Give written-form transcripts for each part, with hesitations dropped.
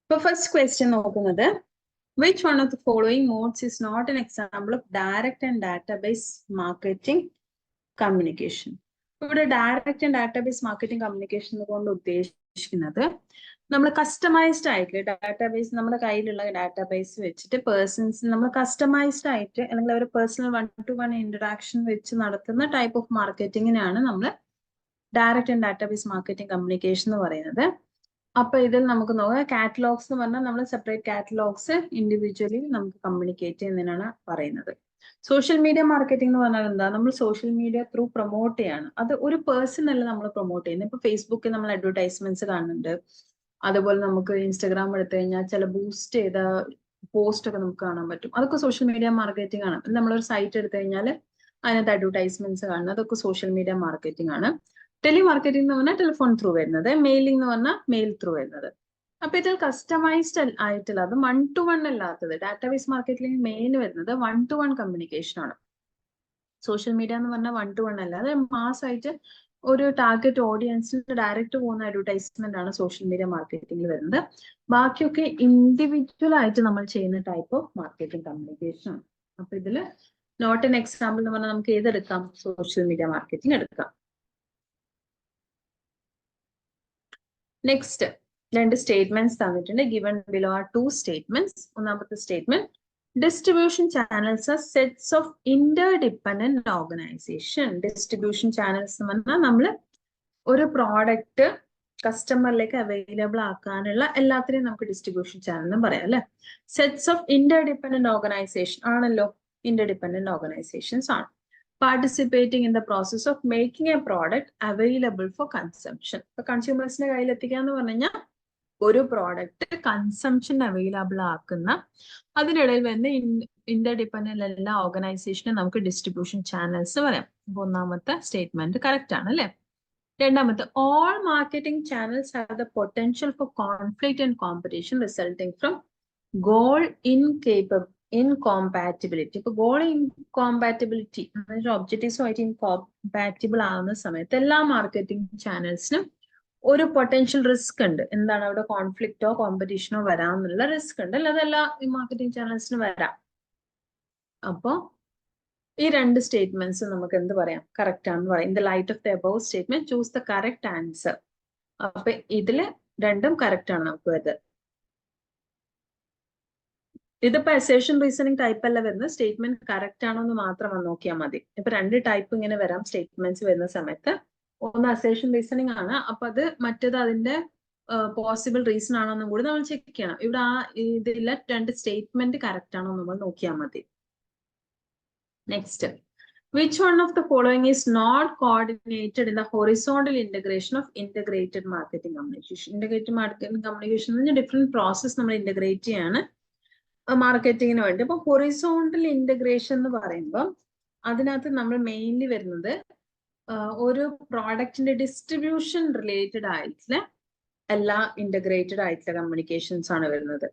ഇപ്പോൾ first question നോക്കുന്നത് which one of the following modes is not an example of direct and database marketing communication? ഇവിടെ direct and database marketing communication കൊണ്ട് ഉദ്ദേശിക്കുന്നത് നമ്മൾ customised ആയിട്ട് database നമ്മുടെ കയ്യിലുള്ള ഡാറ്റാബേസ് വെച്ചിട്ട് പേഴ്സൺസ് നമ്മൾ കസ്റ്റമൈസ്ഡ് ആയിട്ട് അല്ലെങ്കിൽ ഒരു പേഴ്സണൽ 1-to-1 ഇന്ററാക്ഷൻ വെച്ച് നടത്തുന്ന ടൈപ്പ് ഓഫ് മാർക്കറ്റിങ്ങിനാണ് നമ്മൾ direct and database marketing communication എന്ന് പറയുന്നത്. അപ്പൊ ഇതിൽ നമുക്ക് നോക്കാം, കാറ്റലോഗ്സ് എന്ന് പറഞ്ഞാൽ നമ്മൾ സെപ്പറേറ്റ് കാറ്റലോഗ്സ് ഇൻഡിവിജ്വലി നമുക്ക് കമ്മ്യൂണിക്കേറ്റ് ചെയ്യുന്നതിനാണ് പറയുന്നത്. സോഷ്യൽ മീഡിയ മാർക്കറ്റിംഗ് എന്ന് പറഞ്ഞാൽ എന്താ, നമ്മൾ സോഷ്യൽ മീഡിയ ത്രൂ പ്രൊമോട്ട് ചെയ്യാണ്. അത് ഒരു പേഴ്സൺ അല്ല നമ്മൾ പ്രൊമോട്ട് ചെയ്യുന്നത്. ഇപ്പൊ ഫേസ്ബുക്കിൽ നമ്മൾ അഡ്വർടൈസ്മെന്റ്സ് കാണുന്നുണ്ട്, അതുപോലെ നമുക്ക് ഇൻസ്റ്റാഗ്രാം എടുത്തു കഴിഞ്ഞാൽ ചില ബൂസ്റ്റ് ചെയ്ത പോസ്റ്റ് ഒക്കെ നമുക്ക് കാണാൻ പറ്റും. അതൊക്കെ സോഷ്യൽ മീഡിയ മാർക്കറ്റിംഗ് ആണ്. നമ്മളൊരു സൈറ്റ് എടുത്തു കഴിഞ്ഞാൽ അതിനകത്ത് അഡ്വർടൈസ്മെന്റ്സ് കാണുന്നത് അതൊക്കെ സോഷ്യൽ മീഡിയ മാർക്കറ്റിംഗ് ആണ്. ടെലിമാർക്കറ്റിംഗ് എന്ന് പറഞ്ഞാൽ ടെലിഫോൺ ത്രൂ വരുന്നത്, മെയിലിംഗ് എന്ന് പറഞ്ഞാൽ മെയിൽ ത്രൂ വരുന്നത്. അപ്പൊ ഇതിൽ കസ്റ്റമൈസ്ഡ് ആയിട്ടുള്ള അത് 1-to-1 അല്ലാത്തത്, ഡാറ്റാബേസ് മാർക്കറ്റിംഗ് മെയിൻ വരുന്നത് 1-to-1 കമ്മ്യൂണിക്കേഷൻ ആണ്. സോഷ്യൽ മീഡിയ എന്ന് പറഞ്ഞാൽ 1-to-1 അല്ല, അത് മാസ് ആയിട്ട് ഒരു ടാർഗറ്റ് ഓഡിയൻസിൽ ഡയറക്റ്റ് പോകുന്ന അഡ്വർടൈസ്മെന്റ് ആണ് സോഷ്യൽ മീഡിയ മാർക്കറ്റിംഗിൽ വരുന്നത്. ബാക്കിയൊക്കെ ഇൻഡിവിജ്വൽ ആയിട്ട് നമ്മൾ ചെയ്യുന്ന ടൈപ്പ് ഓഫ് മാർക്കറ്റിംഗ് കമ്മ്യൂണിക്കേഷൻ ആണ്. അപ്പൊ ഇതില് നോട്ട് എൻ എക്സാമ്പിൾ എന്ന് പറഞ്ഞാൽ നമുക്ക് ഏതെടുക്കാം, സോഷ്യൽ മീഡിയ മാർക്കറ്റിംഗ് എടുക്കാം. നെക്സ്റ്റ് രണ്ട് സ്റ്റേറ്റ്മെന്റ്സ് തന്നിട്ടുണ്ട്. Given below are 2 statements. ഒന്നാമത്തെ statement, distribution channels are sets of interdependent organisation. Distribution channels എന്ന് പറഞ്ഞാൽ നമ്മൾ ഒരു പ്രോഡക്റ്റ് കസ്റ്റമറിലേക്ക് അവൈലബിൾ ആക്കാനുള്ള എല്ലാത്തിനെയും നമുക്ക് ഡിസ്ട്രിബ്യൂഷൻ ചാനൽ എന്ന് പറയാം അല്ലെ. സെറ്റ്സ് ഓഫ് ഇന്റർഡിപെൻഡന്റ് ഓർഗനൈസേഷൻ ആണല്ലോ, ഇന്റർഡിപെൻഡന്റ് ഓർഗനൈസേഷൻസ് ആണ്. Participating in the process of making A product available for consumption. ഇപ്പൊ കൺസ്യൂമേഴ്സിന്റെ കയ്യിൽ എത്തിക്കുക എന്ന് പറഞ്ഞു കഴിഞ്ഞാൽ ഒരു പ്രോഡക്റ്റ് കൺസംഷൻ അവൈലബിൾ ആക്കുന്ന, അതിനിടയിൽ വരുന്ന ഇന്റർഡിപെൻഡന്റ് എല്ലാ ഓർഗനൈസേഷനും നമുക്ക് ഡിസ്ട്രിബ്യൂഷൻ ചാനൽസ് പറയാം. അപ്പൊ ഒന്നാമത്തെ സ്റ്റേറ്റ്മെന്റ് കറക്റ്റ് ആണ് അല്ലെ. രണ്ടാമത്തെ, all marketing channels have the potential for conflict and competition resulting from goal incompatibility. ഇപ്പൊ ഗോൾ ഇൻകോമ്പാറ്റിബിലിറ്റി ഒബ്ജക്റ്റീവ്സുമായിട്ട് ഇൻകോമ്പാറ്റിബിൾ ആവുന്ന സമയത്ത് എല്ലാ മാർക്കറ്റിംഗ് ചാനൽസിനും ഒരു പൊട്ടൻഷ്യൽ റിസ്ക് ഉണ്ട്. എന്താണ്, അവിടെ കോൺഫ്ലിക്റ്റോ കോമ്പറ്റീഷനോ വരാമെന്നുള്ള റിസ്ക് ഉണ്ട്. അല്ലാതെ എല്ലാ മാർക്കറ്റിംഗ് ചാനൽസിനും വരാം. അപ്പോ ഈ രണ്ട് സ്റ്റേറ്റ്മെന്റ്സ് നമുക്ക് എന്ത് പറയാം, കറക്റ്റ് ആണെന്ന് പറയാം. In the light of the above statement choose the correct answer. അപ്പൊ ഇതില് രണ്ടും കറക്റ്റ് ആണ് നമുക്ക് വരുന്നത്. ഇതിപ്പോ അസേഷൻ റീസണിങ് ടൈപ്പ് അല്ല വരുന്നത്, സ്റ്റേറ്റ്മെന്റ് കറക്റ്റ് ആണോ എന്ന് മാത്രം നോക്കിയാൽ മതി. ഇപ്പൊ രണ്ട് ടൈപ്പ് ഇങ്ങനെ വരാം സ്റ്റേറ്റ്മെന്റ്സ് വരുന്ന സമയത്ത്. ഒന്ന് അസേഷൻ റീസണിങ് ആണ്, അപ്പൊ അത് മറ്റേത് അതിന്റെ പോസിബിൾ റീസൺ ആണോ എന്നും കൂടി നമ്മൾ ചെക്ക് ചെയ്യണം. ഇവിടെ ആ ഇതിലെ രണ്ട് സ്റ്റേറ്റ്മെന്റ് കറക്റ്റ് ആണോ നമ്മൾ നോക്കിയാൽ മതി. Next, which one of the following is not coordinated in the horizontal integration of integrated marketing communication? Integrated marketing communication എന്ന് പറഞ്ഞാൽ ഡിഫറെന്റ് പ്രോസസ് നമ്മൾ ഇന്റഗ്രേറ്റ് ചെയ്യാണ് മാർക്കറ്റിങ്ങിന് വേണ്ടി. അപ്പൊ ഹൊറിസോണ്ടൽ ഇന്റഗ്രേഷൻ എന്ന് പറയുമ്പോൾ അതിനകത്ത് നമ്മൾ മെയിൻലി വരുന്നത് ഒരു പ്രോഡക്റ്റിന്റെ ഡിസ്ട്രിബ്യൂഷൻ റിലേറ്റഡ് ആയിട്ടുള്ള എല്ലാ ഇന്റഗ്രേറ്റഡ് ആയിട്ടുള്ള കമ്മ്യൂണിക്കേഷൻസ് ആണ് വരുന്നത്.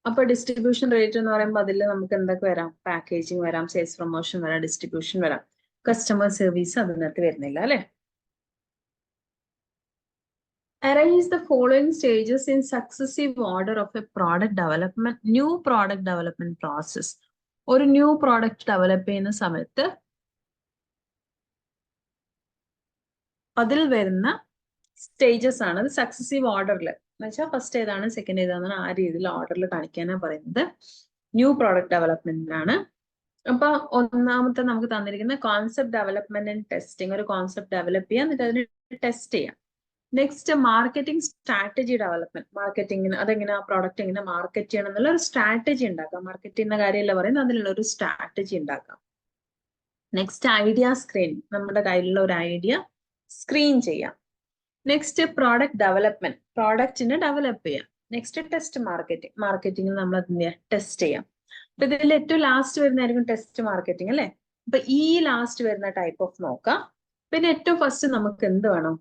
അപ്പൊ ഡിസ്ട്രിബ്യൂഷൻ റിലേറ്റഡ് എന്ന് പറയുമ്പോൾ അതിൽ നമുക്ക് എന്തൊക്കെ വരാം, പാക്കേജിങ് വരാം, സെയിൽസ് പ്രൊമോഷൻ വരാം, ഡിസ്ട്രിബ്യൂഷൻ വരാം, കസ്റ്റമർ സർവീസ് അതിനകത്ത് വരുന്നില്ല അല്ലെ. Arrange the following stages in successive order of a product development, new product development process. ഒരു ന്യൂ പ്രോഡക്റ്റ് ഡെവലപ്പ് ചെയ്യുന്ന സമയത്ത് അതിൽ വരുന്ന സ്റ്റേജസ് ആണ് അത് സക്സസീവ് ഓർഡറിൽ. എന്നുവെച്ചാൽ ഫസ്റ്റ് ഏതാണ് സെക്കൻഡ് ഏതാണ് ആ രീതിയിൽ ഓർഡറിൽ കാണിക്കാനാണ് പറയുന്നത്. ന്യൂ പ്രോഡക്റ്റ് ഡെവലപ്മെന്റിനാണ്. അപ്പൊ ഒന്നാമത്തെ നമുക്ക് തന്നിരിക്കുന്ന കോൺസെപ്റ്റ് ഡെവലപ്മെന്റ് ആൻഡ് ടെസ്റ്റിംഗ്. ഒരു കോൺസെപ്റ്റ് ഡെവലപ്പ് ചെയ്യാം, എന്നിട്ട് അതിന് ടെസ്റ്റ് ചെയ്യാം. Next, marketing strategy development. മാർക്കറ്റിംഗിന് അതെങ്ങനെ ആ പ്രോഡക്റ്റ് എങ്ങനെ മാർക്കറ്റ് ചെയ്യണം എന്നുള്ള ഒരു സ്ട്രാറ്റജി ഉണ്ടാക്കാം. മാർക്കറ്റ് ചെയ്യുന്ന കാര്യമല്ല പറയുന്നത്, അതിനുള്ള ഒരു സ്ട്രാറ്റജി ഉണ്ടാക്കാം. Next, idea screening. നമ്മുടെ കയ്യിലുള്ള ഒരു ഐഡിയ സ്ക്രീൻ ചെയ്യാം. Next, product development. പ്രോഡക്റ്റിനെ ഡെവലപ്പ് ചെയ്യാം. Next, test marketing. മാർക്കറ്റിംഗിൽ നമ്മൾ അതിനെ ടെസ്റ്റ് ചെയ്യാം. അപ്പൊ ഇതിൽ ഏറ്റവും ലാസ്റ്റ് വരുന്നതായിരിക്കും ടെസ്റ്റ് മാർക്കറ്റിംഗ് അല്ലെ. അപ്പൊ ഈ ലാസ്റ്റ് വരുന്ന ടൈപ്പ് ഓഫ് നോക്കാം. പിന്നെ ഏറ്റവും ഫസ്റ്റ് നമുക്ക് എന്ത് വേണം,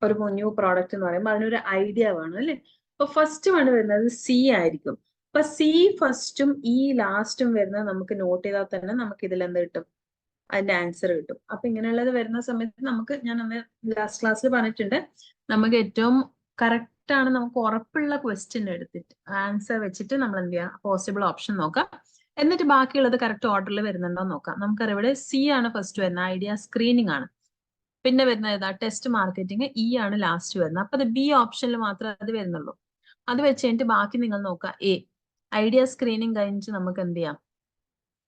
ഒരു ന്യൂ പ്രോഡക്റ്റ് എന്ന് പറയുമ്പോൾ അതിനൊരു ഐഡിയ വേണം അല്ലെ. അപ്പൊ ഫസ്റ്റ് ആണ് വരുന്നത് സി ആയിരിക്കും. അപ്പൊ സി ഫസ്റ്റും ഈ ലാസ്റ്റും വരുന്നത് നമുക്ക് നോട്ട് ചെയ്താൽ തന്നെ നമുക്ക് ഇതിൽ എന്ത് കിട്ടും, അതിന്റെ ആൻസർ കിട്ടും. അപ്പൊ ഇങ്ങനെയുള്ളത് വരുന്ന സമയത്ത് നമുക്ക്, ഞാൻ അന്ന് ലാസ്റ്റ് ക്ലാസ്സിൽ പറഞ്ഞിട്ടുണ്ട്, നമുക്ക് ഏറ്റവും കറക്റ്റ് കറക്റ്റ് ആണ് നമുക്ക് ഉറപ്പുള്ള ക്വസ്റ്റ്യൻ എടുത്തിട്ട് ആൻസർ വെച്ചിട്ട് നമ്മൾ എന്ത് ചെയ്യാം പോസിബിൾ ഓപ്ഷൻ നോക്കാം. എന്നിട്ട് ബാക്കിയുള്ളത് കറക്റ്റ് ഓർഡറിൽ വരുന്നുണ്ടോ നോക്കാം. നമുക്കറിയാം ഇവിടെ സി ആണ് ഫസ്റ്റ് വരുന്നത്, ഐഡിയ സ്ക്രീനിങ് ആണ്. പിന്നെ വരുന്നത് ഏതാ ടെസ്റ്റ് മാർക്കറ്റിംഗ്, ഇ ആണ് ലാസ്റ്റ് വരുന്നത്. അപ്പൊ അത് ബി ഓപ്ഷനിൽ മാത്രമേ അത് വരുന്നുള്ളൂ. അത് വെച്ച് കഴിഞ്ഞിട്ട് ബാക്കി നിങ്ങൾ നോക്കുക. എ ഐഡിയ സ്ക്രീനിങ് കഴിഞ്ഞിട്ട് നമുക്ക് എന്ത് ചെയ്യാം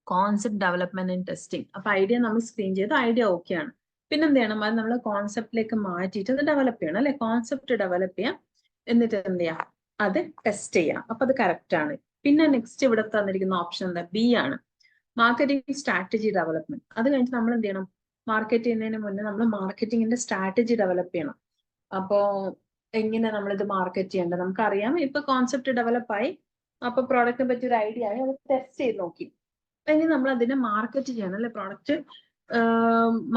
കോൺസെപ്റ്റ് ഡെവലപ്മെന്റ് ആൻഡ് ടെസ്റ്റിംഗ്. അപ്പൊ ഐഡിയ നമ്മൾ സ്ക്രീൻ ചെയ്ത് ഐഡിയ ഓക്കെ ആണ്. പിന്നെ എന്ത് ചെയ്യണം അത് നമ്മൾ കോൺസെപ്റ്റിലേക്ക് മാറ്റിയിട്ട് അത് ഡെവലപ്പ് ചെയ്യണം അല്ലെ. കോൺസെപ്റ്റ് ഡെവലപ്പ് ചെയ്യാം എന്നിട്ട് എന്ത് ചെയ്യാം അത് ടെസ്റ്റ് ചെയ്യാം. അപ്പൊ അത് കറക്റ്റ് ആണ്. പിന്നെ നെക്സ്റ്റ് ഇവിടെ തന്നിരിക്കുന്ന ഓപ്ഷൻ എന്താ ബി ആണ് മാർക്കറ്റിംഗ് സ്ട്രാറ്റജി ഡെവലപ്മെന്റ്. അത് കഴിഞ്ഞിട്ട് നമ്മൾ എന്ത് ചെയ്യണം മാർക്കറ്റ് ചെയ്യുന്നതിന് മുന്നേ നമ്മൾ മാർക്കറ്റിംഗിന്റെ സ്ട്രാറ്റജി ഡെവലപ്പ് ചെയ്യണം. അപ്പോ എങ്ങനെ നമ്മളിത് മാർക്കറ്റ് ചെയ്യേണ്ടത് നമുക്കറിയാം. ഇപ്പൊ കോൺസെപ്റ്റ് ഡെവലപ്പ് ആയി, അപ്പൊ പ്രോഡക്റ്റിനെ പറ്റി ഒരു ഐഡിയ ആയി, അത് ടെസ്റ്റ് ചെയ്ത് നോക്കി. ഇനി നമ്മൾ അതിനെ മാർക്കറ്റ് ചെയ്യണം അല്ലെ. പ്രോഡക്റ്റ്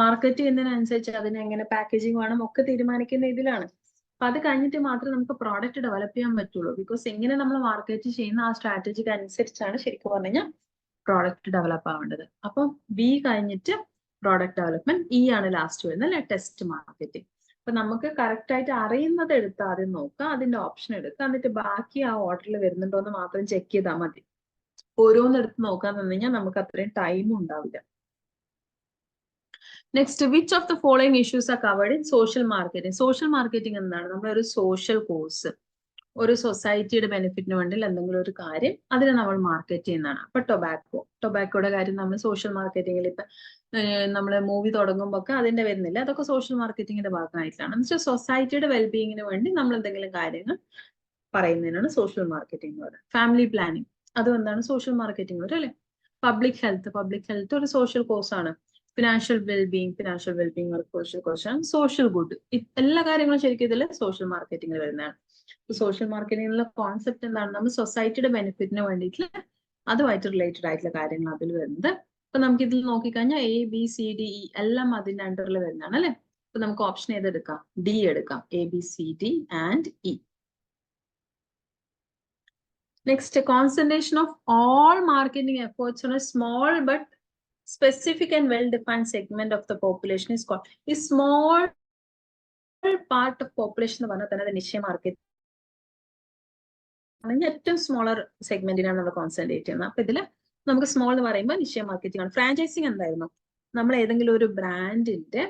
മാർക്കറ്റ് ചെയ്യുന്നതിനനുസരിച്ച് അതിനെ എങ്ങനെ പാക്കേജിങ് വേണം ഒക്കെ തീരുമാനിക്കുന്ന ഇതിലാണ്. അപ്പൊ അത് കഴിഞ്ഞിട്ട് മാത്രമേ നമുക്ക് പ്രോഡക്റ്റ് ഡെവലപ്പ് ചെയ്യാൻ പറ്റുള്ളൂ. ബിക്കോസ് എങ്ങനെ നമ്മൾ മാർക്കറ്റ് ചെയ്യുന്ന ആ സ്ട്രാറ്റജിക്ക് അനുസരിച്ചാണ് ശരിക്കും പറഞ്ഞു കഴിഞ്ഞാൽ പ്രോഡക്റ്റ് ഡെവലപ്പ് ആവേണ്ടത്. അപ്പം ബി കഴിഞ്ഞിട്ട് പ്രോഡക്റ്റ് ഡെവലപ്മെന്റ്, ഇ ആണ് ലാസ്റ്റ് വരുന്നത് അല്ലെ ടെസ്റ്റ് മാർക്കറ്റിംഗ്. അപ്പൊ നമുക്ക് കറക്റ്റ് ആയിട്ട് അറിയുന്നത് എടുത്ത് ആദ്യം നോക്കുക, അതിന്റെ ഓപ്ഷൻ എടുക്കുക, എന്നിട്ട് ബാക്കി ആ ഓർഡറിൽ വരുന്നുണ്ടോ എന്ന് മാത്രം ചെക്ക് ചെയ്താൽ മതി. ഓരോന്നെടുത്ത് നോക്കാൻ നിന്ന് കഴിഞ്ഞാൽ നമുക്ക് അത്രയും ടൈമും ഉണ്ടാവില്ല. Next which of the following issues R covered in social marketing. Social marketing എന്താണ് നമ്മളൊരു സോഷ്യൽ കോഴ്സ്, ഒരു സൊസൈറ്റിയുടെ ബെനിഫിറ്റിന് വേണ്ടി എന്തെങ്കിലും ഒരു കാര്യം അതിനെ നമ്മൾ മാർക്കറ്റ് ചെയ്യുന്നതാണ്. അപ്പൊ ടൊബാക്കോയുടെ കാര്യം നമ്മൾ സോഷ്യൽ മാർക്കറ്റിംഗിൽ ഇപ്പൊ നമ്മൾ മൂവി തുടങ്ങുമ്പോൾ ഒക്കെ അതിന്റെ വരുന്നില്ല, അതൊക്കെ സോഷ്യൽ മാർക്കറ്റിംഗിന്റെ ഭാഗമായിട്ടാണ്. എന്നുവെച്ചാൽ സൊസൈറ്റിയുടെ വെൽബീയിങ്ങിന് വേണ്ടി നമ്മൾ എന്തെങ്കിലും കാര്യങ്ങൾ പറയുന്നതിനാണ് സോഷ്യൽ മാർക്കറ്റിംഗ് എന്ന് പറയുന്നത്. ഫാമിലി പ്ലാനിങ് അതും എന്താണ് സോഷ്യൽ മാർക്കറ്റിംഗ് വരും അല്ലെ. പബ്ലിക് ഹെൽത്ത് ഒരു സോഷ്യൽ കോഴ്സ് ആണ്. ഫിനാൻഷ്യൽ വെൽബീയിങ് ഒരു സോഷ്യൽ കോഴ്സ് ആണ്. സോഷ്യൽ ഗുഡ് എല്ലാ കാര്യങ്ങളും ശരിക്കും ഇതിൽ സോഷ്യൽ മാർക്കറ്റിംഗിൽ വരുന്നതാണ്. സോഷ്യൽ മാർക്കറ്റിംഗിലുള്ള കോൺസെപ്റ്റ് എന്താണ് നമ്മൾ സൊസൈറ്റിയുടെ ബെനിഫിറ്റിന് വേണ്ടിയിട്ട് അതുമായിട്ട് റിലേറ്റഡ് ആയിട്ടുള്ള കാര്യങ്ങൾ അതിൽ വരുന്നത്. അപ്പൊ നമുക്ക് ഇതിൽ നോക്കിക്കഴിഞ്ഞാൽ A B C D E എല്ലാം അതിന്റെ അണ്ടറിൽ വരുന്നതാണ് അല്ലെ. അപ്പൊ നമുക്ക് ഓപ്ഷൻ ഏതെടുക്കാം ഡി എടുക്കാം, A B C D and E. Next, concentration of all marketing efforts on a small but specific and well-defined segment of the population is called. A small part of population എന്ന് പറഞ്ഞാൽ തന്നെ നിശ്ചയ market ഏറ്റവും smaller സെഗ്മെന്റിനാണ് നമ്മൾ concentrate ചെയ്യുന്നത്. അപ്പൊ ഇതിൽ നമുക്ക് സ്മോൾ എന്ന് പറയുമ്പോൾ നിശ്ചയ മാർക്കറ്റിംഗ് ആണ്. ഫ്രാഞ്ചൈസിങ് എന്തായിരുന്നു നമ്മൾ ഏതെങ്കിലും ഒരു ബ്രാൻഡിന്റെ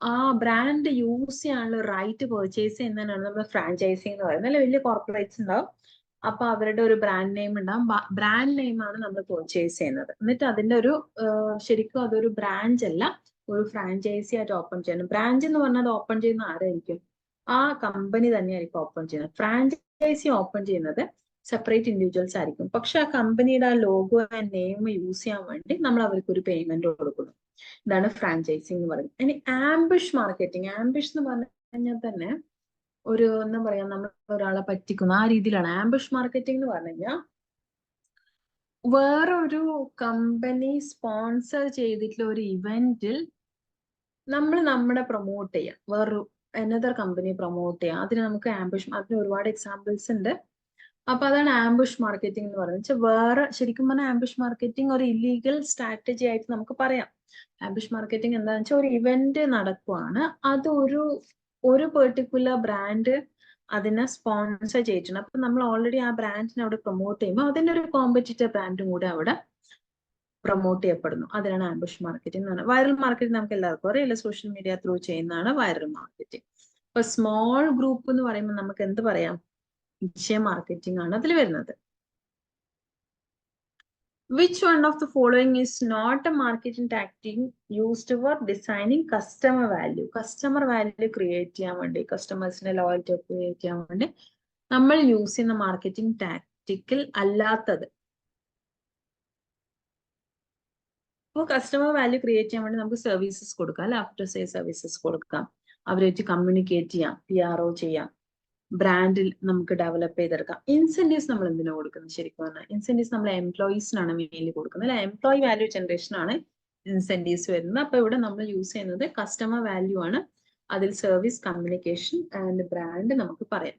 ആ ബ്രാൻഡ് യൂസ് ചെയ്യാനുള്ള റൈറ്റ് പർച്ചേസ് ചെയ്യുന്നതിനാണ് നമ്മൾ ഫ്രാഞ്ചൈസിങ് എന്ന് പറയുന്നത്. അല്ലെ വലിയ കോർപ്പറേറ്റ്സ് ഉണ്ടാവും, അപ്പൊ അവരുടെ ഒരു ബ്രാൻഡ് നെയിം ഉണ്ടാവും, ബ്രാൻഡ് നെയിമാണ് നമ്മൾ പർച്ചേസ് ചെയ്യുന്നത്. എന്നിട്ട് അതിന്റെ ഒരു ശരിക്കും അതൊരു ബ്രാഞ്ച് അല്ല, ഒരു ഫ്രാഞ്ചൈസി ആയിട്ട് ഓപ്പൺ ചെയ്യണം. ബ്രാഞ്ച് എന്ന് പറഞ്ഞാൽ അത് ഓപ്പൺ ചെയ്യുന്ന ആരായിരിക്കും ആ കമ്പനി തന്നെയായിരിക്കും ഓപ്പൺ ചെയ്യുന്നത്. ഫ്രാഞ്ചൈസി ഓപ്പൺ ചെയ്യുന്നത് സെപ്പറേറ്റ് ഇൻഡിവിജ്വൽസ് ആയിരിക്കും. പക്ഷെ ആ കമ്പനിയുടെ ആ ലോഗോ ആൻഡ് നെയിം യൂസ് ചെയ്യാൻ വേണ്ടി നമ്മൾ അവർക്ക് ഒരു പേയ്മെന്റ് കൊടുക്കുന്നു. ഇതാണ് ഫ്രാഞ്ചൈസിങ് എന്ന് പറയുന്നത്. ഇനി ആംബിഷ് മാർക്കറ്റിംഗ്. ആംബിഷ് എന്ന് പറഞ്ഞു കഴിഞ്ഞാൽ തന്നെ ഒരു എന്താ പറയാ നമ്മൾ ഒരാളെ പറ്റിക്കുന്ന ആ രീതിയിലാണ്. ആംബിഷ് മാർക്കറ്റിംഗ് എന്ന് പറഞ്ഞു കഴിഞ്ഞാൽ വേറൊരു കമ്പനി സ്പോൺസർ ചെയ്തിട്ടുള്ള ഒരു ഇവന്റിൽ നമ്മൾ നമ്മുടെ പ്രൊമോട്ട് ചെയ്യാം, വേറൊരു അനദർ കമ്പനി പ്രൊമോട്ട് ചെയ്യാം. അതിന് നമുക്ക് ആംബിഷ്, അതിന് ഒരുപാട് എക്സാമ്പിൾസ് ഉണ്ട്. അപ്പൊ അതാണ് ആംബിഷ് മാർക്കറ്റിംഗ് എന്ന് പറയുന്നത്. വേറെ ശരിക്കും പറഞ്ഞാൽ ആംബിഷ് മാർക്കറ്റിംഗ് ഒരു ഇല്ലീഗൽ സ്ട്രാറ്റജി ആയിട്ട് നമുക്ക് പറയാം. ആംബിഷ് മാർക്കറ്റിംഗ് എന്താണെന്ന് വെച്ചാൽ ഒരു ഇവന്റ് നടക്കുവാണ്, അത് ഒരു പെർട്ടിക്കുലർ ബ്രാൻഡ് അതിനെ സ്പോൺസർ ചെയ്തിട്ടുണ്ട്. അപ്പൊ നമ്മൾ ഓൾറെഡി ആ ബ്രാൻഡിനെ അവിടെ പ്രൊമോട്ട് ചെയ്യുമ്പോൾ അതിന്റെ ഒരു കോമ്പറ്റീറ്റർ ബ്രാൻഡും കൂടെ അവിടെ പ്രൊമോട്ട് ചെയ്യപ്പെടുന്നു. അതിനാണ് ആംബിഷ് മാർക്കറ്റിംഗ് എന്ന് പറയുന്നത്. വൈറൽ മാർക്കറ്റിംഗ് നമുക്ക് എല്ലാവർക്കും അറിയില്ല, സോഷ്യൽ മീഡിയ ത്രൂ ചെയ്യുന്നതാണ് വൈറൽ മാർക്കറ്റിംഗ്. അപ്പൊ സ്മോൾ ഗ്രൂപ്പ് എന്ന് പറയുമ്പോൾ നമുക്ക് എന്ത് പറയാം, നിശ്ചയ മാർക്കറ്റിംഗ് ആണ് അതിൽ വരുന്നത്. Which one of the following is not a marketing tactic used for designing customer value? Customer value create ചെയ്യാൻ വേണ്ടി, കസ്റ്റമേഴ്സിന്റെ ലോയൽറ്റി ക്രിയേറ്റ് ചെയ്യാൻ വേണ്ടി നമ്മൾ യൂസ് ചെയ്യുന്ന മാർക്കറ്റിംഗ് ടാക്ടിക്കൽ അല്ലാത്തത്. അപ്പോൾ കസ്റ്റമർ വാല്യൂ ക്രിയേറ്റ് ചെയ്യാൻ വേണ്ടി നമുക്ക് സർവീസസ് കൊടുക്കാം അല്ലെ, ആഫ്റ്റർ സെയിൽ സർവീസസ് കൊടുക്കാം, അവരായിട്ട് കമ്മ്യൂണിക്കേറ്റ് ചെയ്യാം, PRO ചെയ്യാം, ബ്രാൻഡിൽ നമുക്ക് ഡെവലപ്പ് ചെയ്തെടുക്കാം. ഇൻസെന്റീവ്സ് നമ്മൾ എന്തിനാ കൊടുക്കുന്നത് ശരിക്കും പറഞ്ഞാൽ? ഇൻസെന്റീവ്സ് നമ്മൾ എംപ്ലോയീസിനാണ് മെയിൻലി കൊടുക്കുന്നത് അല്ലെ. എംപ്ലോയി വാല്യൂ ജനറേഷൻ ആണ് ഇൻസെന്റീവ്സ് വരുന്നത്. അപ്പൊ ഇവിടെ നമ്മൾ യൂസ് ചെയ്യുന്നത് കസ്റ്റമർ വാല്യൂ ആണ്, അതിൽ സർവീസ്, കമ്മ്യൂണിക്കേഷൻ ആൻഡ് ബ്രാൻഡ് നമുക്ക് പറയാം.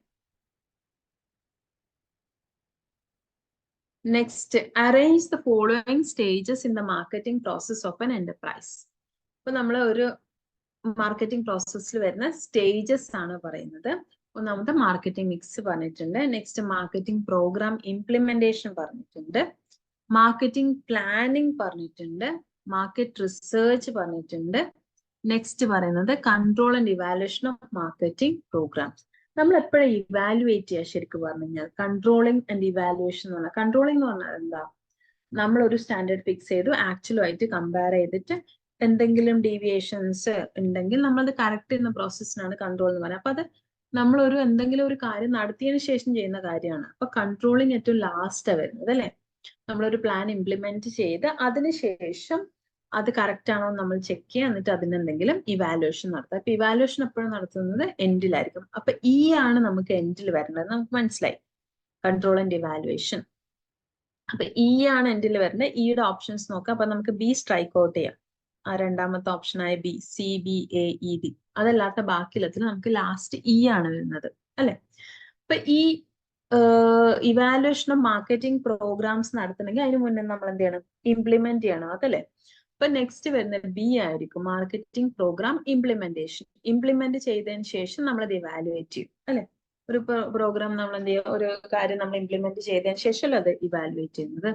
Next, arrange the following stages in the marketing process of an enterprise. അപ്പൊ നമ്മൾ ഒരു മാർക്കറ്റിംഗ് പ്രോസസ്സിൽ വരുന്ന സ്റ്റേജസ് ആണ് പറയുന്നത്. ഒന്നാമത്തെ മാർക്കറ്റിംഗ് മിക്സ് പറഞ്ഞിട്ടുണ്ട്. നെക്സ്റ്റ് മാർക്കറ്റിംഗ് പ്രോഗ്രാം ഇംപ്ലിമെന്റേഷൻ പറഞ്ഞിട്ടുണ്ട്. മാർക്കറ്റിംഗ് പ്ലാനിങ് പറഞ്ഞിട്ടുണ്ട്. മാർക്കറ്റ് റിസർച്ച് പറഞ്ഞിട്ടുണ്ട്. നെക്സ്റ്റ് പറയുന്നത് control and evaluation of marketing programs. നമ്മൾ എപ്പോഴും ഇവാലുവേറ്റ് ചെയ്യുക ശരിക്കും പറഞ്ഞു കഴിഞ്ഞാൽ കൺട്രോളിങ് ആൻഡ് ഇവാലുവേഷൻ എന്ന് പറഞ്ഞാൽ, കൺട്രോളിംഗ് എന്ന് പറഞ്ഞാൽ എന്താ, നമ്മൾ ഒരു സ്റ്റാൻഡേർഡ് ഫിക്സ് ചെയ്തു, ആക്ച്വലുമായിട്ട് കമ്പയർ ചെയ്തിട്ട് എന്തെങ്കിലും ഡീവിയേഷൻസ് ഉണ്ടെങ്കിൽ നമ്മളത് കറക്റ്റ് ചെയ്യുന്ന പ്രോസസ്സിനാണ് കൺട്രോൾ എന്ന് പറയുന്നത്. അപ്പൊ അത് നമ്മളൊരു എന്തെങ്കിലും ഒരു കാര്യം നടത്തിയതിനു ശേഷം ചെയ്യുന്ന കാര്യമാണ്. അപ്പൊ കൺട്രോളിങ് ഏറ്റവും ലാസ്റ്റ് വരുന്നത് അല്ലെ. നമ്മളൊരു പ്ലാൻ ഇംപ്ലിമെന്റ് ചെയ്ത് അതിനുശേഷം അത് കറക്റ്റ് ആണോ നമ്മൾ ചെക്ക് ചെയ്യുക, എന്നിട്ട് അതിനെന്തെങ്കിലും ഇവാലുവേഷൻ നടത്തുക. അപ്പൊ ഇവാലുവേഷൻ എപ്പോഴും നടത്തുന്നത് എൻഡിലായിരിക്കും. അപ്പൊ ഈ ആണ് നമുക്ക് എൻഡിൽ വരേണ്ടത്. നമുക്ക് മനസ്സിലായി കൺട്രോൾ ആൻഡ് ഇവാലുവേഷൻ. അപ്പൊ ഈ ആണ് എൻഡിൽ വരേണ്ടത്. ഇയുടെ ഓപ്ഷൻസ് നോക്കാം. അപ്പൊ നമുക്ക് ബി സ്ട്രൈക്ക് ഔട്ട് ചെയ്യാം. ആ രണ്ടാമത്തെ ഓപ്ഷനായ ബി, CBAED. അതല്ലാത്ത ബാക്കിയുള്ളതിൽ നമുക്ക് ലാസ്റ്റ് ഇ ആണ് വരുന്നത് അല്ലെ. അപ്പൊ ഈ ഇവാലുവേഷൻ ഓഫ് മാർക്കറ്റിംഗ് പ്രോഗ്രാംസ് നടത്തണമെങ്കിൽ അതിന് മുന്നേ നമ്മൾ എന്ത് ചെയ്യണം, ഇംപ്ലിമെന്റ് ചെയ്യണം അതല്ലേ. അപ്പൊ നെക്സ്റ്റ് വരുന്നത് ബി ആയിരിക്കും, മാർക്കറ്റിംഗ് പ്രോഗ്രാം ഇംപ്ലിമെന്റേഷൻ. ഇംപ്ലിമെന്റ് ചെയ്തതിന് ശേഷം നമ്മൾ അത് ഇവാലുവേറ്റ് ചെയ്യും അല്ലെ. ഒരു പ്രോഗ്രാം നമ്മൾ എന്ത് ചെയ്യുക, ഒരു കാര്യം നമ്മൾ ഇംപ്ലിമെന്റ് ചെയ്തതിന് ശേഷം അത് ഇവാലുവേറ്റ് ചെയ്യുന്നത്.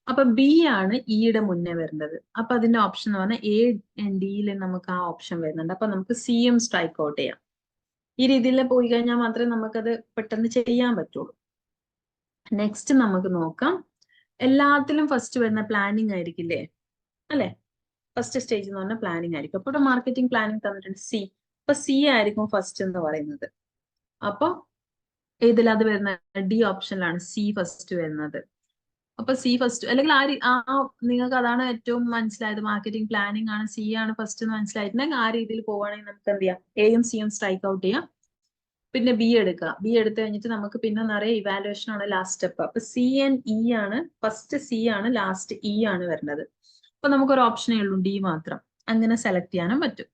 അപ്പൊ ബി ആണ് ഇയുടെ മുന്നേ വരുന്നത്. അപ്പൊ അതിന്റെ ഓപ്ഷൻ എന്ന് പറഞ്ഞാൽ എ ആൻഡ് ഡിയിൽ നമുക്ക് ആ ഓപ്ഷൻ വരുന്നുണ്ട്. അപ്പൊ നമുക്ക് CM സ്ട്രൈക്ക് ഔട്ട് ചെയ്യാം. ഈ രീതിയിൽ പോയി കഴിഞ്ഞാൽ മാത്രമേ നമുക്കത് പെട്ടെന്ന് ചെയ്യാൻ പറ്റുള്ളൂ. നെക്സ്റ്റ് നമുക്ക് നോക്കാം. എല്ലാത്തിലും ഫസ്റ്റ് വരുന്ന പ്ലാനിങ് ആയിരിക്കില്ലേ അല്ലെ. ഫസ്റ്റ് സ്റ്റേജ് എന്ന് പറഞ്ഞാൽ പ്ലാനിങ് ആയിരിക്കും. അപ്പൊ ഇവിടെ മാർക്കറ്റിംഗ് പ്ലാനിങ് തന്നിട്ടുണ്ട് സി. അപ്പൊ സി ആയിരിക്കും ഫസ്റ്റ് എന്ന് പറയുന്നത്. അപ്പൊ ഇതിൽ അത് വരുന്ന ഡി ഓപ്ഷനിലാണ് സി ഫസ്റ്റ് വരുന്നത്. അപ്പൊ സി ഫസ്റ്റ്, അല്ലെങ്കിൽ നിങ്ങൾക്ക് അതാണ് ഏറ്റവും മനസ്സിലായത്, മാർക്കറ്റിംഗ് പ്ലാനിങ് ആണ്, സി ആണ് ഫസ്റ്റ് എന്ന് മനസ്സിലായിട്ടുണ്ടെങ്കിൽ ആ രീതിയിൽ പോവുകയാണെങ്കിൽ നമുക്ക് എന്ത് ചെയ്യാം, എയും സിയും സ്ട്രൈക്ക് ഔട്ട് ചെയ്യാം. പിന്നെ ബി എടുക്കുക. ബി എടുത്തു കഴിഞ്ഞിട്ട് നമുക്ക് പിന്നെ നിറയെ ഇവാലുവേഷൻ ആണ് ലാസ്റ്റ് സ്റ്റെപ്പ്. അപ്പൊ സി ആൻഡ് ഇ ആണ്, ഫസ്റ്റ് സി ആണ്, ലാസ്റ്റ് ഇ ആണ് വരുന്നത്. അപ്പൊ നമുക്കൊരു ഓപ്ഷനേ ഉള്ളൂ, ഡി മാത്രം. അങ്ങനെ സെലക്ട് ചെയ്യാനും പറ്റും.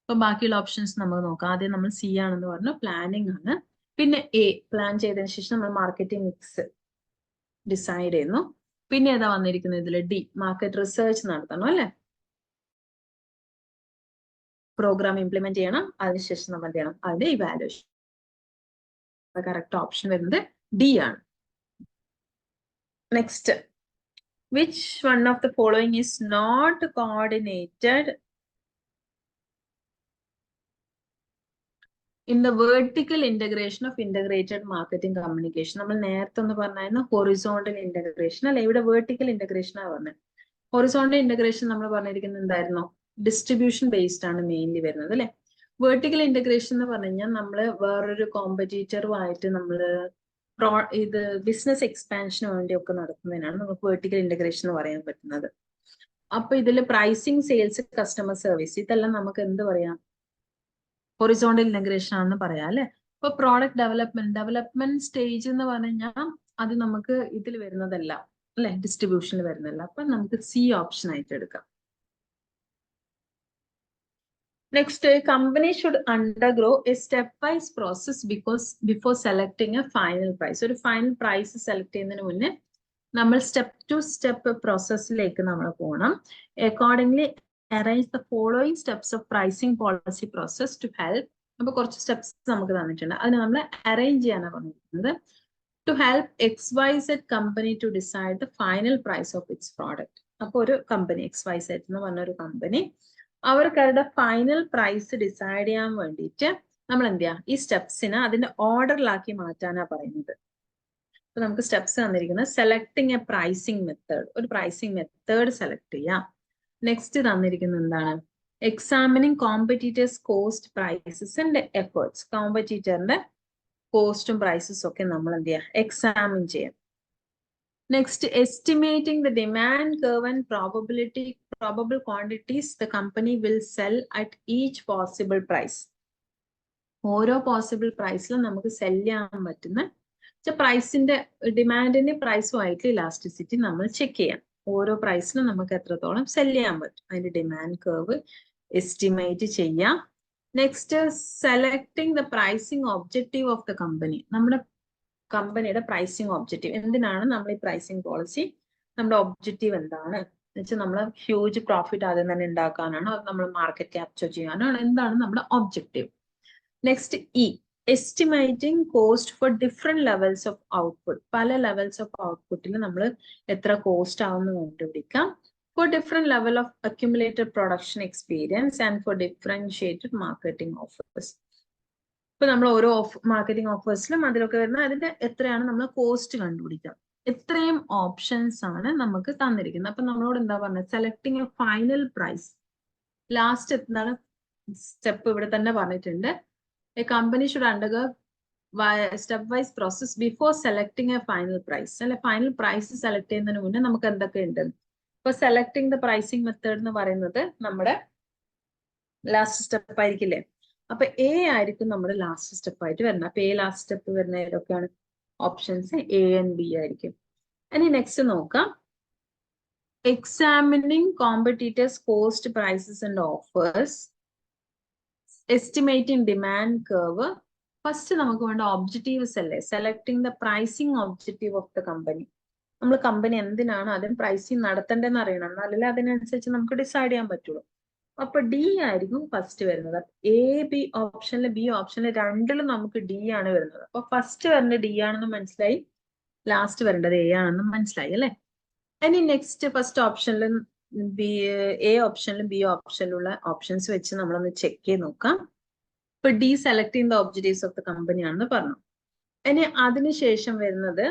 അപ്പൊ ബാക്കിയുള്ള ഓപ്ഷൻസ് നമുക്ക് നോക്കാം. ആദ്യം നമ്മൾ സി ആണെന്ന് പറഞ്ഞു, പ്ലാനിങ് ആണ്. പിന്നെ എ, പ്ലാൻ ചെയ്തതിനു ശേഷം നമ്മൾ മാർക്കറ്റിംഗ് മിക്സ് ഡിസൈഡ് ചെയ്യുന്നു. പിന്നെ ഏതാ വന്നിരിക്കുന്നത് ഇതിൽ, ഡി, മാർക്കറ്റ് റിസർച്ച് നടത്തണം അല്ലെ. പ്രോഗ്രാം ഇംപ്ലിമെന്റ് ചെയ്യണം, അതിനുശേഷം നമ്മൾ എന്ത് ചെയ്യണം, അതിന്റെ ഇവാലുവേഷൻ. കറക്റ്റ് ഓപ്ഷൻ വരുന്നത് ഡി ആണ്. Next, which one of the following is not coordinated in the vertical integration of integrated marketing communication? നമ്മൾ നേരത്തെ ഒന്ന് പറഞ്ഞായിരുന്നു ഹൊറിസോണ്ടൽ ഇന്റഗ്രേഷൻ അല്ലെ. ഇവിടെ വെർട്ടിക്കൽ ഇന്റഗ്രേഷൻ ആണ് പറഞ്ഞത്. ഹൊറിസോണ്ടൽ ഇന്റഗ്രേഷൻ നമ്മൾ പറഞ്ഞിരിക്കുന്നത് എന്തായിരുന്നു, ഡിസ്ട്രിബ്യൂഷൻ ബേസ്ഡ് ആണ് മെയിൻലി വരുന്നത് അല്ലെ. വെർട്ടിക്കൽ ഇന്റഗ്രേഷൻ എന്ന് പറഞ്ഞു കഴിഞ്ഞാൽ നമ്മള് വേറൊരു കോമ്പറ്റീറ്ററുമായിട്ട് നമ്മള് ഇത് ബിസിനസ് എക്സ്പാൻഷന് വേണ്ടി ഒക്കെ നടത്തുന്നതിനാണ് നമുക്ക് വെർട്ടിക്കൽ ഇന്റഗ്രേഷൻ എന്ന് പറയാൻ പറ്റുന്നത്. അപ്പൊ ഇതിൽ പ്രൈസിങ്, സെയിൽസ്, കസ്റ്റമർ സർവീസ്, ഇതെല്ലാം നമുക്ക് എന്ത് പറയാം, ഹൊറിസോണ്ടൽ ഇന്റഗ്രേഷൻ ആണെന്ന് പറയാം അല്ലെ. ഇപ്പൊ പ്രോഡക്റ്റ് ഡെവലപ്മെന്റ് സ്റ്റേജ് എന്ന് പറഞ്ഞു കഴിഞ്ഞാൽ അത് നമുക്ക് ഇതിൽ വരുന്നതല്ല അല്ലെ, ഡിസ്ട്രിബ്യൂഷനിൽ വരുന്നതല്ല. അപ്പൊ നമുക്ക് സി ഓപ്ഷൻ ആയിട്ട് എടുക്കാം. Next, a company should undergo a stepwise process before selecting a final price. ഒരു ഫൈനൽ പ്രൈസ് സെലക്ട് ചെയ്യുന്നതിന് മുന്നേ നമ്മൾ സ്റ്റെപ്പ് ടു സ്റ്റെപ്പ് പ്രോസസ്സിലേക്ക് നമ്മൾ പോകണം. Accordingly arrange the following steps of pricing policy process to help. അപ്പൊ കുറച്ച് സ്റ്റെപ്സ് നമുക്ക് തന്നിട്ടുണ്ട്. അതിന് നമ്മൾ അറേഞ്ച് ചെയ്യാനാണ് പറഞ്ഞിരിക്കുന്നത്. To help XYZ company to decide the final price of its product. അപ്പൊ ഒരു കമ്പനി, XYZ എന്ന് പറഞ്ഞ ഒരു കമ്പനി, അവർക്ക് അവരുടെ ഫൈനൽ പ്രൈസ് ഡിസൈഡ് ചെയ്യാൻ വേണ്ടിയിട്ട് നമ്മൾ എന്ത് ചെയ്യാം, ഈ സ്റ്റെപ്സിനെ അതിന്റെ ഓർഡറിലാക്കി മാറ്റാനാ പറയുന്നത്. അപ്പൊ നമുക്ക് സ്റ്റെപ്സ് തന്നിരിക്കുന്നത് സെലക്ടിങ് എ പ്രൈസിങ് മെത്തേഡ്, ഒരു പ്രൈസിങ് മെത്തേഡ് സെലക്ട് ചെയ്യാം. നെക്സ്റ്റ് തന്നിരിക്കുന്നത് എന്താണ്, examining competitors cost, prices and efforts. കോമ്പറ്റീറ്ററിന്റെ കോസ്റ്റും പ്രൈസസും ഒക്കെ നമ്മൾ എന്ത് ചെയ്യാം, എക്സാമിൻ ചെയ്യാം. Next, estimating the demand curve and probable quantities the company will sell at each possible price. ഓരോ പോസിബിൾ പ്രൈസിലും നമുക്ക് സെല് ചെയ്യാൻ പറ്റുന്ന പ്രൈസിന്റെ ഡിമാൻഡിന്റെ പ്രൈസുമായിട്ട് ഇലാസ്റ്റിസിറ്റി നമ്മൾ ചെക്ക് ചെയ്യാം. ഓരോ പ്രൈസിലും നമുക്ക് എത്രത്തോളം സെല് ചെയ്യാൻ പറ്റും, അതിന്റെ ഡിമാൻഡ് കർവ് എസ്റ്റിമേറ്റ് ചെയ്യാം. Next, selecting the pricing objective of the company. നമ്മുടെ കമ്പനിയുടെ പ്രൈസിങ് ഒബ്ജക്റ്റീവ് എന്തിനാണ്, നമ്മൾ ഈ പ്രൈസിങ് പോളിസി, നമ്മുടെ ഒബ്ജക്റ്റീവ് എന്താണ് എന്നുവെച്ചാൽ നമ്മൾ ഹ്യൂജ് പ്രോഫിറ്റ് ആദ്യം തന്നെ ഉണ്ടാക്കാനാണോ, അത് നമ്മൾ മാർക്കറ്റ് ക്യാപ്ചർ ചെയ്യാനാണോ, എന്താണ് നമ്മുടെ objective. Next, E, estimating cost for different levels of output. പല ലെവൽസ് ഓഫ് ഔട്ട്പുട്ടിൽ നമ്മൾ എത്ര കോസ്റ്റ് ആവുമെന്ന് കണ്ടുപിടിക്കാം. For different level of accumulated production experience and for differentiated marketing offers. ഇപ്പൊ നമ്മൾ ഓരോ മാർക്കറ്റിംഗ് ഓഫേഴ്സിലും അതിലൊക്കെ വരുന്ന അതിന്റെ എത്രയാണ് നമ്മൾ കോസ്റ്റ് കണ്ടുപിടിക്കാം. ഇത്രയും ഓപ്ഷൻസ് ആണ് നമുക്ക് തന്നിരിക്കുന്നത്. അപ്പൊ നമ്മളോട് എന്താ പറഞ്ഞത്? Selecting a final price. Last എന്താണ് സ്റ്റെപ്പ് ഇവിടെ തന്നെ പറഞ്ഞിട്ടുണ്ട്. A company should undergo step wise process before selecting a final price. അല്ലെ, ഫൈനൽ പ്രൈസ് സെലക്ട് ചെയ്യുന്നതിന് മുന്നേ നമുക്ക് എന്തൊക്കെ ഉണ്ട്? ഇപ്പൊ സെലക്ടിങ് ദ പ്രൈസിങ് മെത്തേഡ് എന്ന് പറയുന്നത് നമ്മുടെ ലാസ്റ്റ് സ്റ്റെപ്പ് ആയിരിക്കില്ലേ? അപ്പൊ എ ആയിരിക്കും നമ്മുടെ ലാസ്റ്റ് സ്റ്റെപ്പ് ആയിട്ട് വരുന്നത്. അപ്പൊ എ ലാസ്റ്റ് സ്റ്റെപ്പ് വരുന്ന ഏതൊക്കെയാണ്? ഓപ്ഷൻസ് എ ആൻഡ് ബി ആയിരിക്കും. ഇനി നെക്സ്റ്റ് നോക്കാം. Examining competitors cost prices and offers, estimating demand curve. First നമുക്ക് വേണ്ട ഒബ്ജക്റ്റീവ്സ് അല്ലേ? Selecting the pricing objective of the company. നമ്മൾ കമ്പനി എന്തിനാണ് അതിന് പ്രൈസിങ് നടത്തേണ്ടതെന്ന് അറിയണം, എന്നാലല്ലേ അതിനനുസരിച്ച് നമുക്ക് ഡിസൈഡ് ചെയ്യാൻ പറ്റുള്ളൂ. അപ്പൊ ഡി ആയിരിക്കും ഫസ്റ്റ് വരുന്നത്. എ ബി ഓപ്ഷനിൽ ബി ഓപ്ഷനിൽ രണ്ടിലും നമുക്ക് ഡി ആണ് വരുന്നത്. അപ്പൊ ഫസ്റ്റ് വരേണ്ടത് ഡി ആണെന്ന് മനസ്സിലായി, ലാസ്റ്റ് വരേണ്ടത് എ ആണെന്ന് മനസ്സിലായി അല്ലെ? ഇനി നെക്സ്റ്റ് ഫസ്റ്റ് ഓപ്ഷനിലും ബി, എ ഓപ്ഷനിലും ബി ഓപ്ഷനിലുള്ള ഓപ്ഷൻസ് വെച്ച് നമ്മളൊന്ന് ചെക്ക് ചെയ്ത് നോക്കാം. ഇപ്പൊ ഡി സെലക്ട് ചെയ്യുന്ന ഒബ്ജക്റ്റീവ്സ് ഓഫ് ദ കമ്പനി ആണെന്ന് പറഞ്ഞു. ഇനി അതിനുശേഷം വരുന്നത്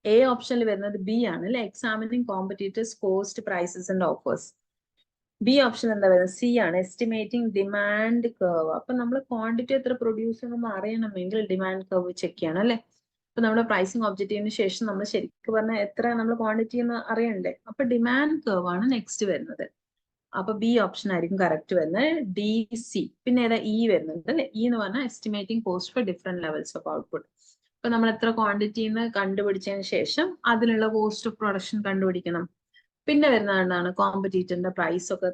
എ ഓപ്ഷനിൽ വരുന്നത് ബി ആണ് അല്ലെ, examining competitors cost prices and offers. B option എന്താ വരുന്നത്? സി ആണ്, എസ്റ്റിമേറ്റിംഗ് ഡിമാൻഡ് കർവ്. അപ്പൊ നമ്മൾ ക്വാണ്ടിറ്റി എത്ര പ്രൊഡ്യൂസ് ചെയ്യണമെന്ന് അറിയണമെങ്കിൽ ഡിമാൻഡ് കർവ് ചെക്ക് ചെയ്യണം അല്ലെ. അപ്പൊ നമ്മുടെ പ്രൈസിങ് ഒബ്ജക്റ്റീവിന് ശേഷം നമ്മൾ ശരിക്കും പറഞ്ഞാൽ എത്ര നമ്മൾ ക്വാണ്ടിറ്റി എന്ന് അറിയണ്ടേ? അപ്പൊ ഡിമാൻഡ് കർവ് ആണ് നെക്സ്റ്റ് വരുന്നത്. അപ്പൊ ബി ഓപ്ഷൻ ആയിരിക്കും കറക്റ്റ് വരുന്നത്. D, C. പിന്നെ ഏതാ? ഇ വരുന്നുണ്ട് അല്ലെ. ഇ എന്ന് പറഞ്ഞാൽ estimating cost for different levels of output. അപ്പൊ നമ്മൾ എത്ര ക്വാണ്ടിറ്റിന്ന് കണ്ടുപിടിച്ചതിന് ശേഷം അതിനുള്ള കോസ്റ്റ് ഓഫ് പ്രൊഡക്ഷൻ കണ്ടുപിടിക്കണം. പിന്നെ വരുന്നത് എന്താണ്? കോമ്പറ്റീറ്ററിന്റെ പ്രൈസ് ഒക്കെ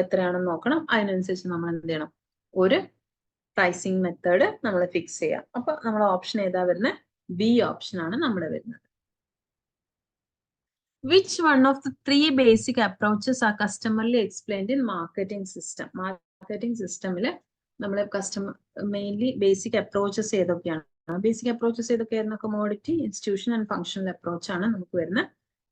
എത്രയാണെന്ന് നോക്കണം. അതിനനുസരിച്ച് നമ്മൾ എന്ത് ചെയ്യണം? ഒരു പ്രൈസിങ് മെത്തേഡ് നമ്മൾ ഫിക്സ് ചെയ്യാം. അപ്പൊ നമ്മുടെ ഓപ്ഷൻ ഏതാ വരുന്നത്? ബി ഓപ്ഷൻ ആണ് നമ്മുടെ വരുന്നത്. Which one of the three basic approaches are customarily explained in marketing system? Marketing systemൽ നമ്മളെ കസ്റ്റമർ മെയിൻലി ബേസിക് അപ്രോച്ചസ് ഏതൊക്കെയാണ്? ബേസിക് അപ്രോച്ചസ് ഏതൊക്കെയായിരുന്നു? Commodity, institution and functional approach ആണ് നമുക്ക് വരുന്ന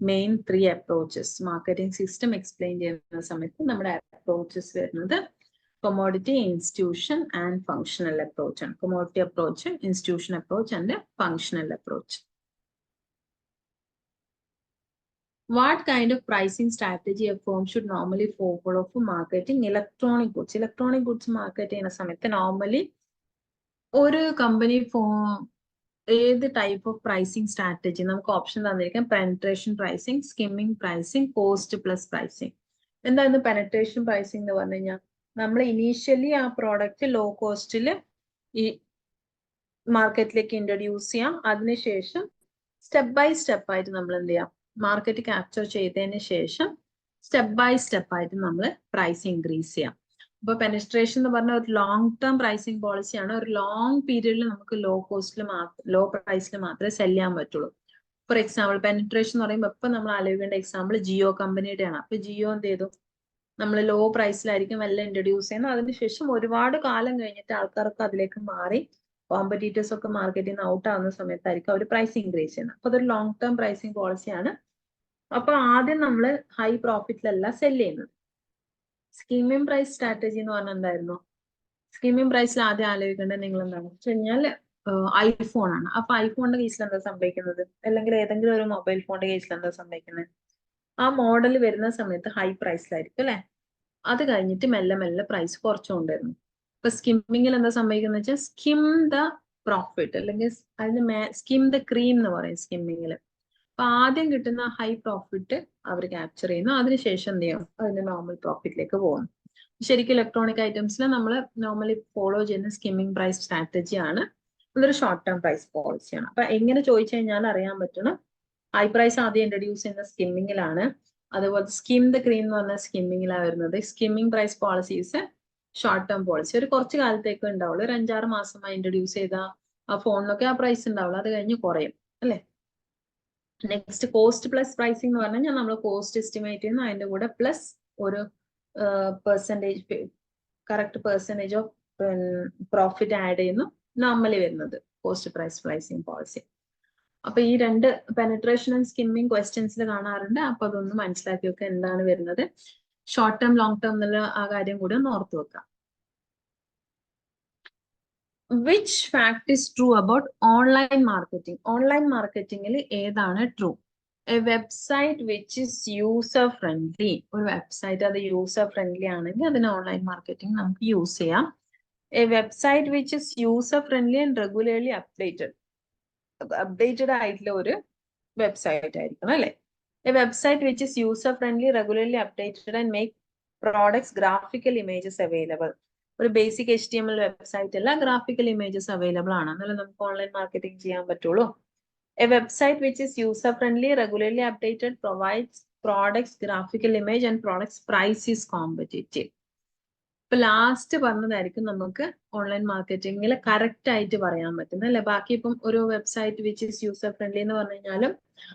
main 3 approaches. Marketing system explain ചെയ്യുന്ന സമയത്ത് നമ്മുടെ അപ്രോച്ചസ് വരുന്നത് commodity, institution and functional approach ആണ്. Commodity approach, institution approach and functional approach. What kind of pricing strategy a firm should normally follow for marketing electronic goods? Electronic goods market ചെയ്യുന്ന സമയത്ത് normally ഒരു company ഏത് type of pricing strategy നമുക്ക് option തന്നിരിക്കാം? Penetration pricing, skimming pricing, cost plus pricing. എന്തായിരുന്നു penetration pricing എന്ന് പറഞ്ഞു കഴിഞ്ഞാൽ നമ്മൾ ഇനീഷ്യലി ആ പ്രോഡക്റ്റ് ലോ കോസ്റ്റിൽ ഈ മാർക്കറ്റിലേക്ക് ഇൻട്രൊഡ്യൂസ് ചെയ്യാം. അതിനുശേഷം സ്റ്റെപ്പ് ബൈ സ്റ്റെപ്പ് ആയിട്ട് നമ്മൾ എന്ത് ചെയ്യാം? മാർക്കറ്റ് ക്യാപ്ചർ ചെയ്തതിന് ശേഷം സ്റ്റെപ്പ് ബൈ സ്റ്റെപ്പ് ആയിട്ട് നമ്മൾ പ്രൈസ് ഇൻക്രീസ് ചെയ്യാം. അപ്പൊ പെനിട്രേഷൻ എന്ന് പറഞ്ഞ ഒരു ലോങ് ടേം പ്രൈസിങ് പോളിസിയാണ്. ഒരു ലോങ് പീരീഡിൽ നമുക്ക് ലോ കോസ്റ്റിൽ ലോ പ്രൈസിൽ മാത്രമേ സെല് ചെയ്യാൻ പറ്റുള്ളൂ. ഫോർ എക്സാമ്പിൾ പെനിട്രേഷൻ എന്ന് പറയുമ്പോൾ ഇപ്പൊ നമ്മൾ ആലോചിക്കേണ്ട എക്സാമ്പിൾ ജിയോ കമ്പനിയുടെയാണ്. അപ്പൊ ജിയോ എന്ത് ചെയ്തു? നമ്മൾ ലോ പ്രൈസിലായിരിക്കും എല്ലാം ഇൻട്രൊഡ്യൂസ് ചെയ്യുന്നത്. അതിനുശേഷം ഒരുപാട് കാലം കഴിഞ്ഞിട്ട് ആൾക്കാർക്ക് അതിലേക്ക് മാറി കോമ്പറ്റീറ്റേഴ്സ് ഒക്കെ മാർക്കറ്റിൽ നിന്ന് ഔട്ട് ആവുന്ന സമയത്തായിരിക്കും അവർ പ്രൈസ് ഇൻക്രീസ് ചെയ്യുന്നത്. അപ്പൊ അതൊരു ലോങ് ടേം പ്രൈസിങ് പോളിസിയാണ്. അപ്പൊ ആദ്യം നമ്മൾ ഹൈ പ്രോഫിറ്റിലല്ല സെല് ചെയ്യുന്നത്. സ്കീമിംഗ് പ്രൈസ് സ്ട്രാറ്റജി എന്ന് പറഞ്ഞാൽ എന്തായിരുന്നു? സ്കീമിംഗ് പ്രൈസിൽ ആദ്യം ആലോചിക്കേണ്ടത് നിങ്ങൾ എന്താണെന്ന് വെച്ച് കഴിഞ്ഞാൽ ഐഫോൺ ആണ്. അപ്പൊ ഐഫോണിന്റെ കേസിൽ എന്താ സംഭവിക്കുന്നത്? അല്ലെങ്കിൽ ഏതെങ്കിലും ഒരു മൊബൈൽ ഫോണിന്റെ കേസിൽ എന്താ സംഭവിക്കുന്നത്? ആ മോഡൽ വരുന്ന സമയത്ത് ഹൈ പ്രൈസിലായിരിക്കും അല്ലെ. അത് കഴിഞ്ഞിട്ട് മെല്ലെ മെല്ലെ പ്രൈസ് കുറച്ചുകൊണ്ടിരുന്നു. ഇപ്പൊ സ്കിമ്മിങ്ങിൽ എന്താ സംഭവിക്കുന്നത് വെച്ചാൽ സ്കിം ദ പ്രോഫിറ്റ്, അല്ലെങ്കിൽ അതിന് സ്കിം ദ ക്രീം എന്ന് പറയും സ്കിമ്മിങ്ങിൽ. അപ്പൊ ആദ്യം കിട്ടുന്ന ഹൈ പ്രോഫിറ്റ് അവർ ക്യാപ്ചർ ചെയ്യുന്നു. അതിനുശേഷം എന്ത് ചെയ്യും? അതിന്റെ നോർമൽ പ്രോഫിറ്റിലേക്ക് പോകുന്നു. ശരിക്കും ഇലക്ട്രോണിക് ഐറ്റംസിൽ നമ്മൾ നോർമലി ഫോളോ ചെയ്യുന്ന സ്കിമ്മിങ് പ്രൈസ് സ്ട്രാറ്റജി ആണ്. ഇതൊരു ഷോർട്ട് ടേം പ്രൈസ് പോളിസിയാണ്. അപ്പൊ എങ്ങനെ ചോദിച്ചു കഴിഞ്ഞാൽ അറിയാൻ പറ്റണം. ഹൈ പ്രൈസ് ആദ്യം ഇൻട്രൊഡ്യൂസ് ചെയ്യുന്ന സ്കിമ്മിങ്ങിലാണ്. അതുപോലെ സ്കിം ദ ക്രീം എന്ന് പറഞ്ഞ സ്കിമ്മിങ്ങിലാണ് വരുന്നത്. Skimming price policies short term policy ഒരു കുറച്ച് കാലത്തേക്ക് ഉണ്ടാവുള്ളൂ. ഒരു 5-6 മാസമായി ഇൻട്രൊഡ്യൂസ് ചെയ്ത ആ ഫോണിനൊക്കെ ആ പ്രൈസ് ഉണ്ടാവുള്ളൂ. അത് കഴിഞ്ഞ് കുറയും അല്ലെ. നെക്സ്റ്റ് കോസ്റ്റ് പ്ലസ് പ്രൈസിംഗ് എന്ന് പറഞ്ഞാൽ നമ്മൾ കോസ്റ്റ് എസ്റ്റിമേറ്റ് ചെയ്യുന്നു, അതിന്റെ കൂടെ പ്ലസ് ഒരു percentage correct percentage of profit add ചെയ്യുന്നു. നോർമലി വരുന്നത് പോസ്റ്റ് പ്രൈസ് പ്രൈസിങ് പോളിസി. അപ്പൊ ഈ രണ്ട് പെനട്രേഷൻ ആൻഡ് സ്കിമ്മിങ് ക്വസ്റ്റ്യൻസിൽ കാണാറുണ്ട്. അപ്പൊ അതൊന്ന് മനസ്സിലാക്കി വെക്കുക എന്താണ് വരുന്നത്. ഷോർട്ട് ടേം ലോങ് ടേം എന്നുള്ള ആ കാര്യം കൂടി ഒന്ന് ഓർത്ത് വെക്കാം. Which fact is true about online marketing? Online marketing ഏതാണ് true? A website which is user friendly. ഒരു വെബ്സൈറ്റ് അത് യൂസർ ഫ്രണ്ട്ലി ആണെങ്കിൽ അതിന് ഓൺലൈൻ മാർക്കറ്റിംഗ് നമുക്ക് യൂസ് ചെയ്യാം. A website which is user friendly and regularly updated. Updated ആയിട്ടുള്ള ഒരു website ആയിരിക്കണം അല്ലെ. A website which is user friendly, regularly updated and make products graphical images available. ഒരു ബേസിക് HTML വെബ്സൈറ്റ് അല്ല, graphical images available ആണ്, എന്നാലും നമുക്ക് online marketing ചെയ്യാൻ പറ്റുള്ളൂ. A website which is user friendly, regularly updated, provides products graphical image and products price is competitive. ഇപ്പൊ last പറഞ്ഞതായിരിക്കും നമുക്ക് online മാർക്കറ്റിംഗിൽ correct ആയിട്ട് പറയാൻ പറ്റുന്നത് അല്ലെ. ബാക്കി ഇപ്പം ഒരു website which is user friendly എന്ന് പറഞ്ഞു കഴിഞ്ഞാലും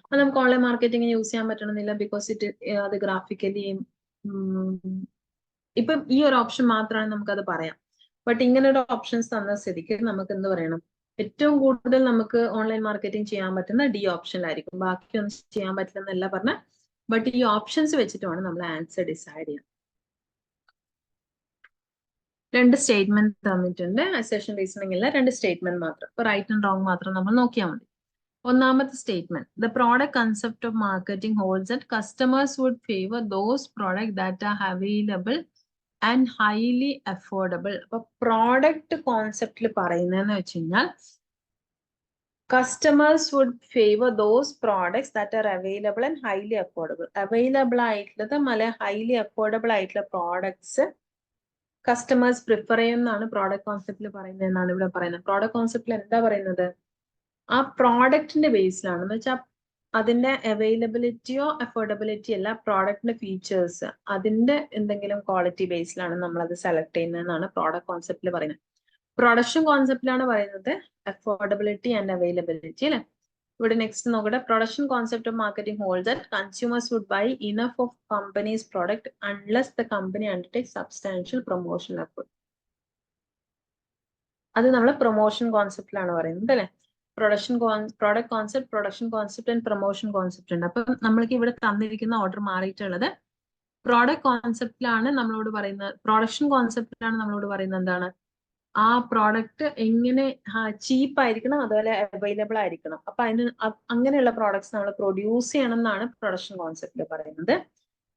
അത് നമുക്ക് ഓൺലൈൻ മാർക്കറ്റിംഗിന് യൂസ് ചെയ്യാൻ പറ്റണമെന്നില്ല. ബിക്കോസ് അത് ഗ്രാഫിക്കലി ഇപ്പം ഈ ഒരു ഓപ്ഷൻ മാത്രമാണ് നമുക്കത് പറയാം. ബട്ട് ഇങ്ങനെ ഒരു ഓപ്ഷൻസ് തന്ന സ്ഥിതിക്ക് നമുക്ക് എന്ത് പറയണം, ഏറ്റവും കൂടുതൽ നമുക്ക് ഓൺലൈൻ മാർക്കറ്റിംഗ് ചെയ്യാൻ പറ്റുന്ന ഡി ഓപ്ഷനിലായിരിക്കും. ബാക്കിയൊന്നും ചെയ്യാൻ പറ്റില്ലെന്നല്ല പറഞ്ഞ, ബട്ട് ഈ ഓപ്ഷൻസ് വെച്ചിട്ട് വേണം നമ്മൾ ആൻസർ ഡിസൈഡ് ചെയ്യാൻ. രണ്ട് സ്റ്റേറ്റ്മെന്റ് തന്നിട്ടുണ്ട്. അസേഷൻ റീസണിംഗ് ഇല്ല, രണ്ട് സ്റ്റേറ്റ്മെന്റ് മാത്രം. ഇപ്പൊ റൈറ്റ് ആൻഡ് റോങ് മാത്രം നമ്മൾ നോക്കിയാൽ മതി. ഒന്നാമത്തെ statement, the product concept of marketing holds that customers would favour those product that are available and highly affordable. അപ്പൊ പ്രോഡക്റ്റ് കോൺസെപ്റ്റിൽ പറയുന്നതെന്ന് വെച്ച് കഴിഞ്ഞാൽ customers would favour those products that are available and highly affordable. Available ആയിട്ടുള്ളത് മല highly affordable ആയിട്ടുള്ള products customers prefer ചെയ്യുന്നതാണ് product കോൺസെപ്റ്റിൽ പറയുന്നത് എന്നാണ് ഇവിടെ പറയുന്നത്. പ്രോഡക്റ്റ് കോൺസെപ്റ്റിൽ എന്താ പറയുന്നത്, ആ പ്രോഡക്റ്റിന്റെ ബേസിലാണെന്ന് വെച്ചാൽ അതിന്റെ അവൈലബിലിറ്റിയോ അഫോർഡബിലിറ്റി അല്ല, പ്രോഡക്റ്റിന്റെ ഫീച്ചേഴ്സ് അതിന്റെ എന്തെങ്കിലും ക്വാളിറ്റി ബേസിലാണ് നമ്മൾ അത് സെലക്ട് ചെയ്യുന്നതെന്നാണ് പ്രോഡക്റ്റ് കോൺസെപ്റ്റിൽ പറയുന്നത്. പ്രൊഡക്ഷൻ കോൺസെപ്റ്റിലാണ് പറയുന്നത് അഫോർഡബിലിറ്റി ആൻഡ് അവൈലബിലിറ്റി അല്ലെ. ഇവിടെ നെക്സ്റ്റ് നോക്കട്ടെ, production concept of marketing holds that consumers would buy enough of companies product unless the company undertake substantial promotion effort. അത് നമ്മൾ പ്രൊമോഷൻ കോൺസെപ്റ്റിലാണ് പറയുന്നത് അല്ലെ. Product concept, production concept and promotion concept ഉണ്ട്. അപ്പം നമ്മൾക്ക് ഇവിടെ തന്നിരിക്കുന്ന ഓർഡർ മാറിയിട്ടുള്ളത് പ്രോഡക്റ്റ് കോൺസെപ്റ്റിലാണ് നമ്മളോട് പറയുന്നത്. പ്രൊഡക്ഷൻ കോൺസെപ്റ്റിലാണ് നമ്മളോട് പറയുന്നത് എന്താണ്, ആ പ്രോഡക്റ്റ് എങ്ങനെ ചീപ്പ് ആയിരിക്കണം, അതുപോലെ അവൈലബിൾ ആയിരിക്കണം. അപ്പൊ അതിന് അങ്ങനെയുള്ള പ്രോഡക്ട്സ് നമ്മൾ പ്രൊഡ്യൂസ് ചെയ്യണം എന്നാണ് പ്രൊഡക്ഷൻ കോൺസെപ്റ്റിൽ പറയുന്നത്.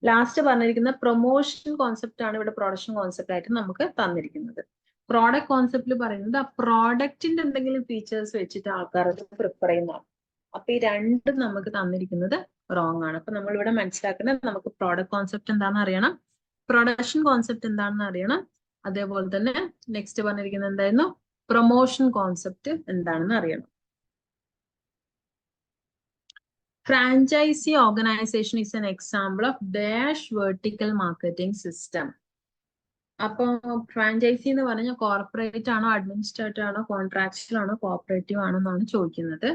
ലാസ്റ്റ് പറഞ്ഞിരിക്കുന്ന പ്രൊമോഷൻ കോൺസെപ്റ്റ് ആണ് ഇവിടെ പ്രൊഡക്ഷൻ കോൺസെപ്റ്റ് ആയിട്ട് നമുക്ക് തന്നിരിക്കുന്നത്. പ്രോഡക്റ്റ് കോൺസെപ്റ്റിൽ പറയുന്നത് ആ പ്രോഡക്റ്റിന്റെ എന്തെങ്കിലും ഫീച്ചേഴ്സ് വെച്ചിട്ട് ആൾക്കാർ അത് പ്രിഫർ ചെയ്യുന്നതാണ്. അപ്പൊ ഈ രണ്ടും നമുക്ക് തന്നിരിക്കുന്നത് റോങ് ആണ്. അപ്പൊ നമ്മൾ ഇവിടെ മനസ്സിലാക്കുന്നത് നമുക്ക് പ്രോഡക്റ്റ് കോൺസെപ്റ്റ് എന്താണെന്ന് അറിയണം, പ്രൊഡക്ഷൻ കോൺസെപ്റ്റ് എന്താണെന്ന് അറിയണം, അതേപോലെ തന്നെ നെക്സ്റ്റ് പറഞ്ഞിരിക്കുന്നത് എന്തായിരുന്നു, പ്രൊമോഷൻ കോൺസെപ്റ്റ് എന്താണെന്ന് അറിയണം. Franchise organisation is an example of dash vertical marketing system. അപ്പൊ ഫ്രാഞ്ചൈസി എന്ന് പറഞ്ഞാൽ കോർപ്പറേറ്റ് ആണോ, അഡ്മിനിസ്ട്രേറ്റീവ് ആണോ, കോൺട്രാക്ച്വൽ ആണോ, കോഓപ്പറേറ്റീവ് ആണോ എന്നാണ് ചോദിക്കുന്നത്.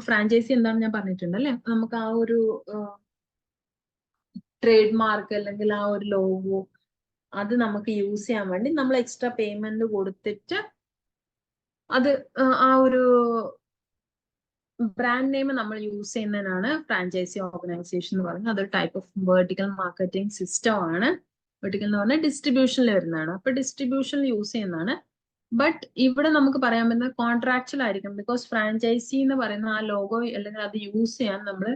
ഫ്രാഞ്ചൈസി എന്താണെന്ന് ഞാൻ പറഞ്ഞിട്ടുണ്ട് അല്ലെ. നമുക്ക് ആ ഒരു ട്രേഡ് മാർക്ക് അല്ലെങ്കിൽ ആ ഒരു ലോഗോ അത് നമുക്ക് യൂസ് ചെയ്യാൻ വേണ്ടി നമ്മൾ എക്സ്ട്രാ പേയ്മെന്റ് കൊടുത്തിട്ട് അത് ആ ഒരു ബ്രാൻഡ് നെയിം നമ്മൾ യൂസ് ചെയ്യുന്നതിനാണ് ഫ്രാഞ്ചൈസി ഓർഗനൈസേഷൻ എന്ന് പറയുന്നത്. അതൊരു type of vertical marketing system ആണ്. വെർട്ടിക്കൽ എന്ന് പറഞ്ഞാൽ ഡിസ്ട്രിബ്യൂഷനിൽ വരുന്നതാണ്. അപ്പൊ ഡിസ്ട്രിബ്യൂഷനിൽ യൂസ് ചെയ്യുന്നതാണ്. ബട്ട് ഇവിടെ നമുക്ക് പറയാൻ പറ്റുന്നത് കോൺട്രാക്ച്വൽ ആയിരിക്കും. ബിക്കോസ് ഫ്രാഞ്ചൈസി എന്ന് പറയുന്ന ആ ലോഗോ അല്ലെങ്കിൽ അത് യൂസ് ചെയ്യാൻ നമ്മൾ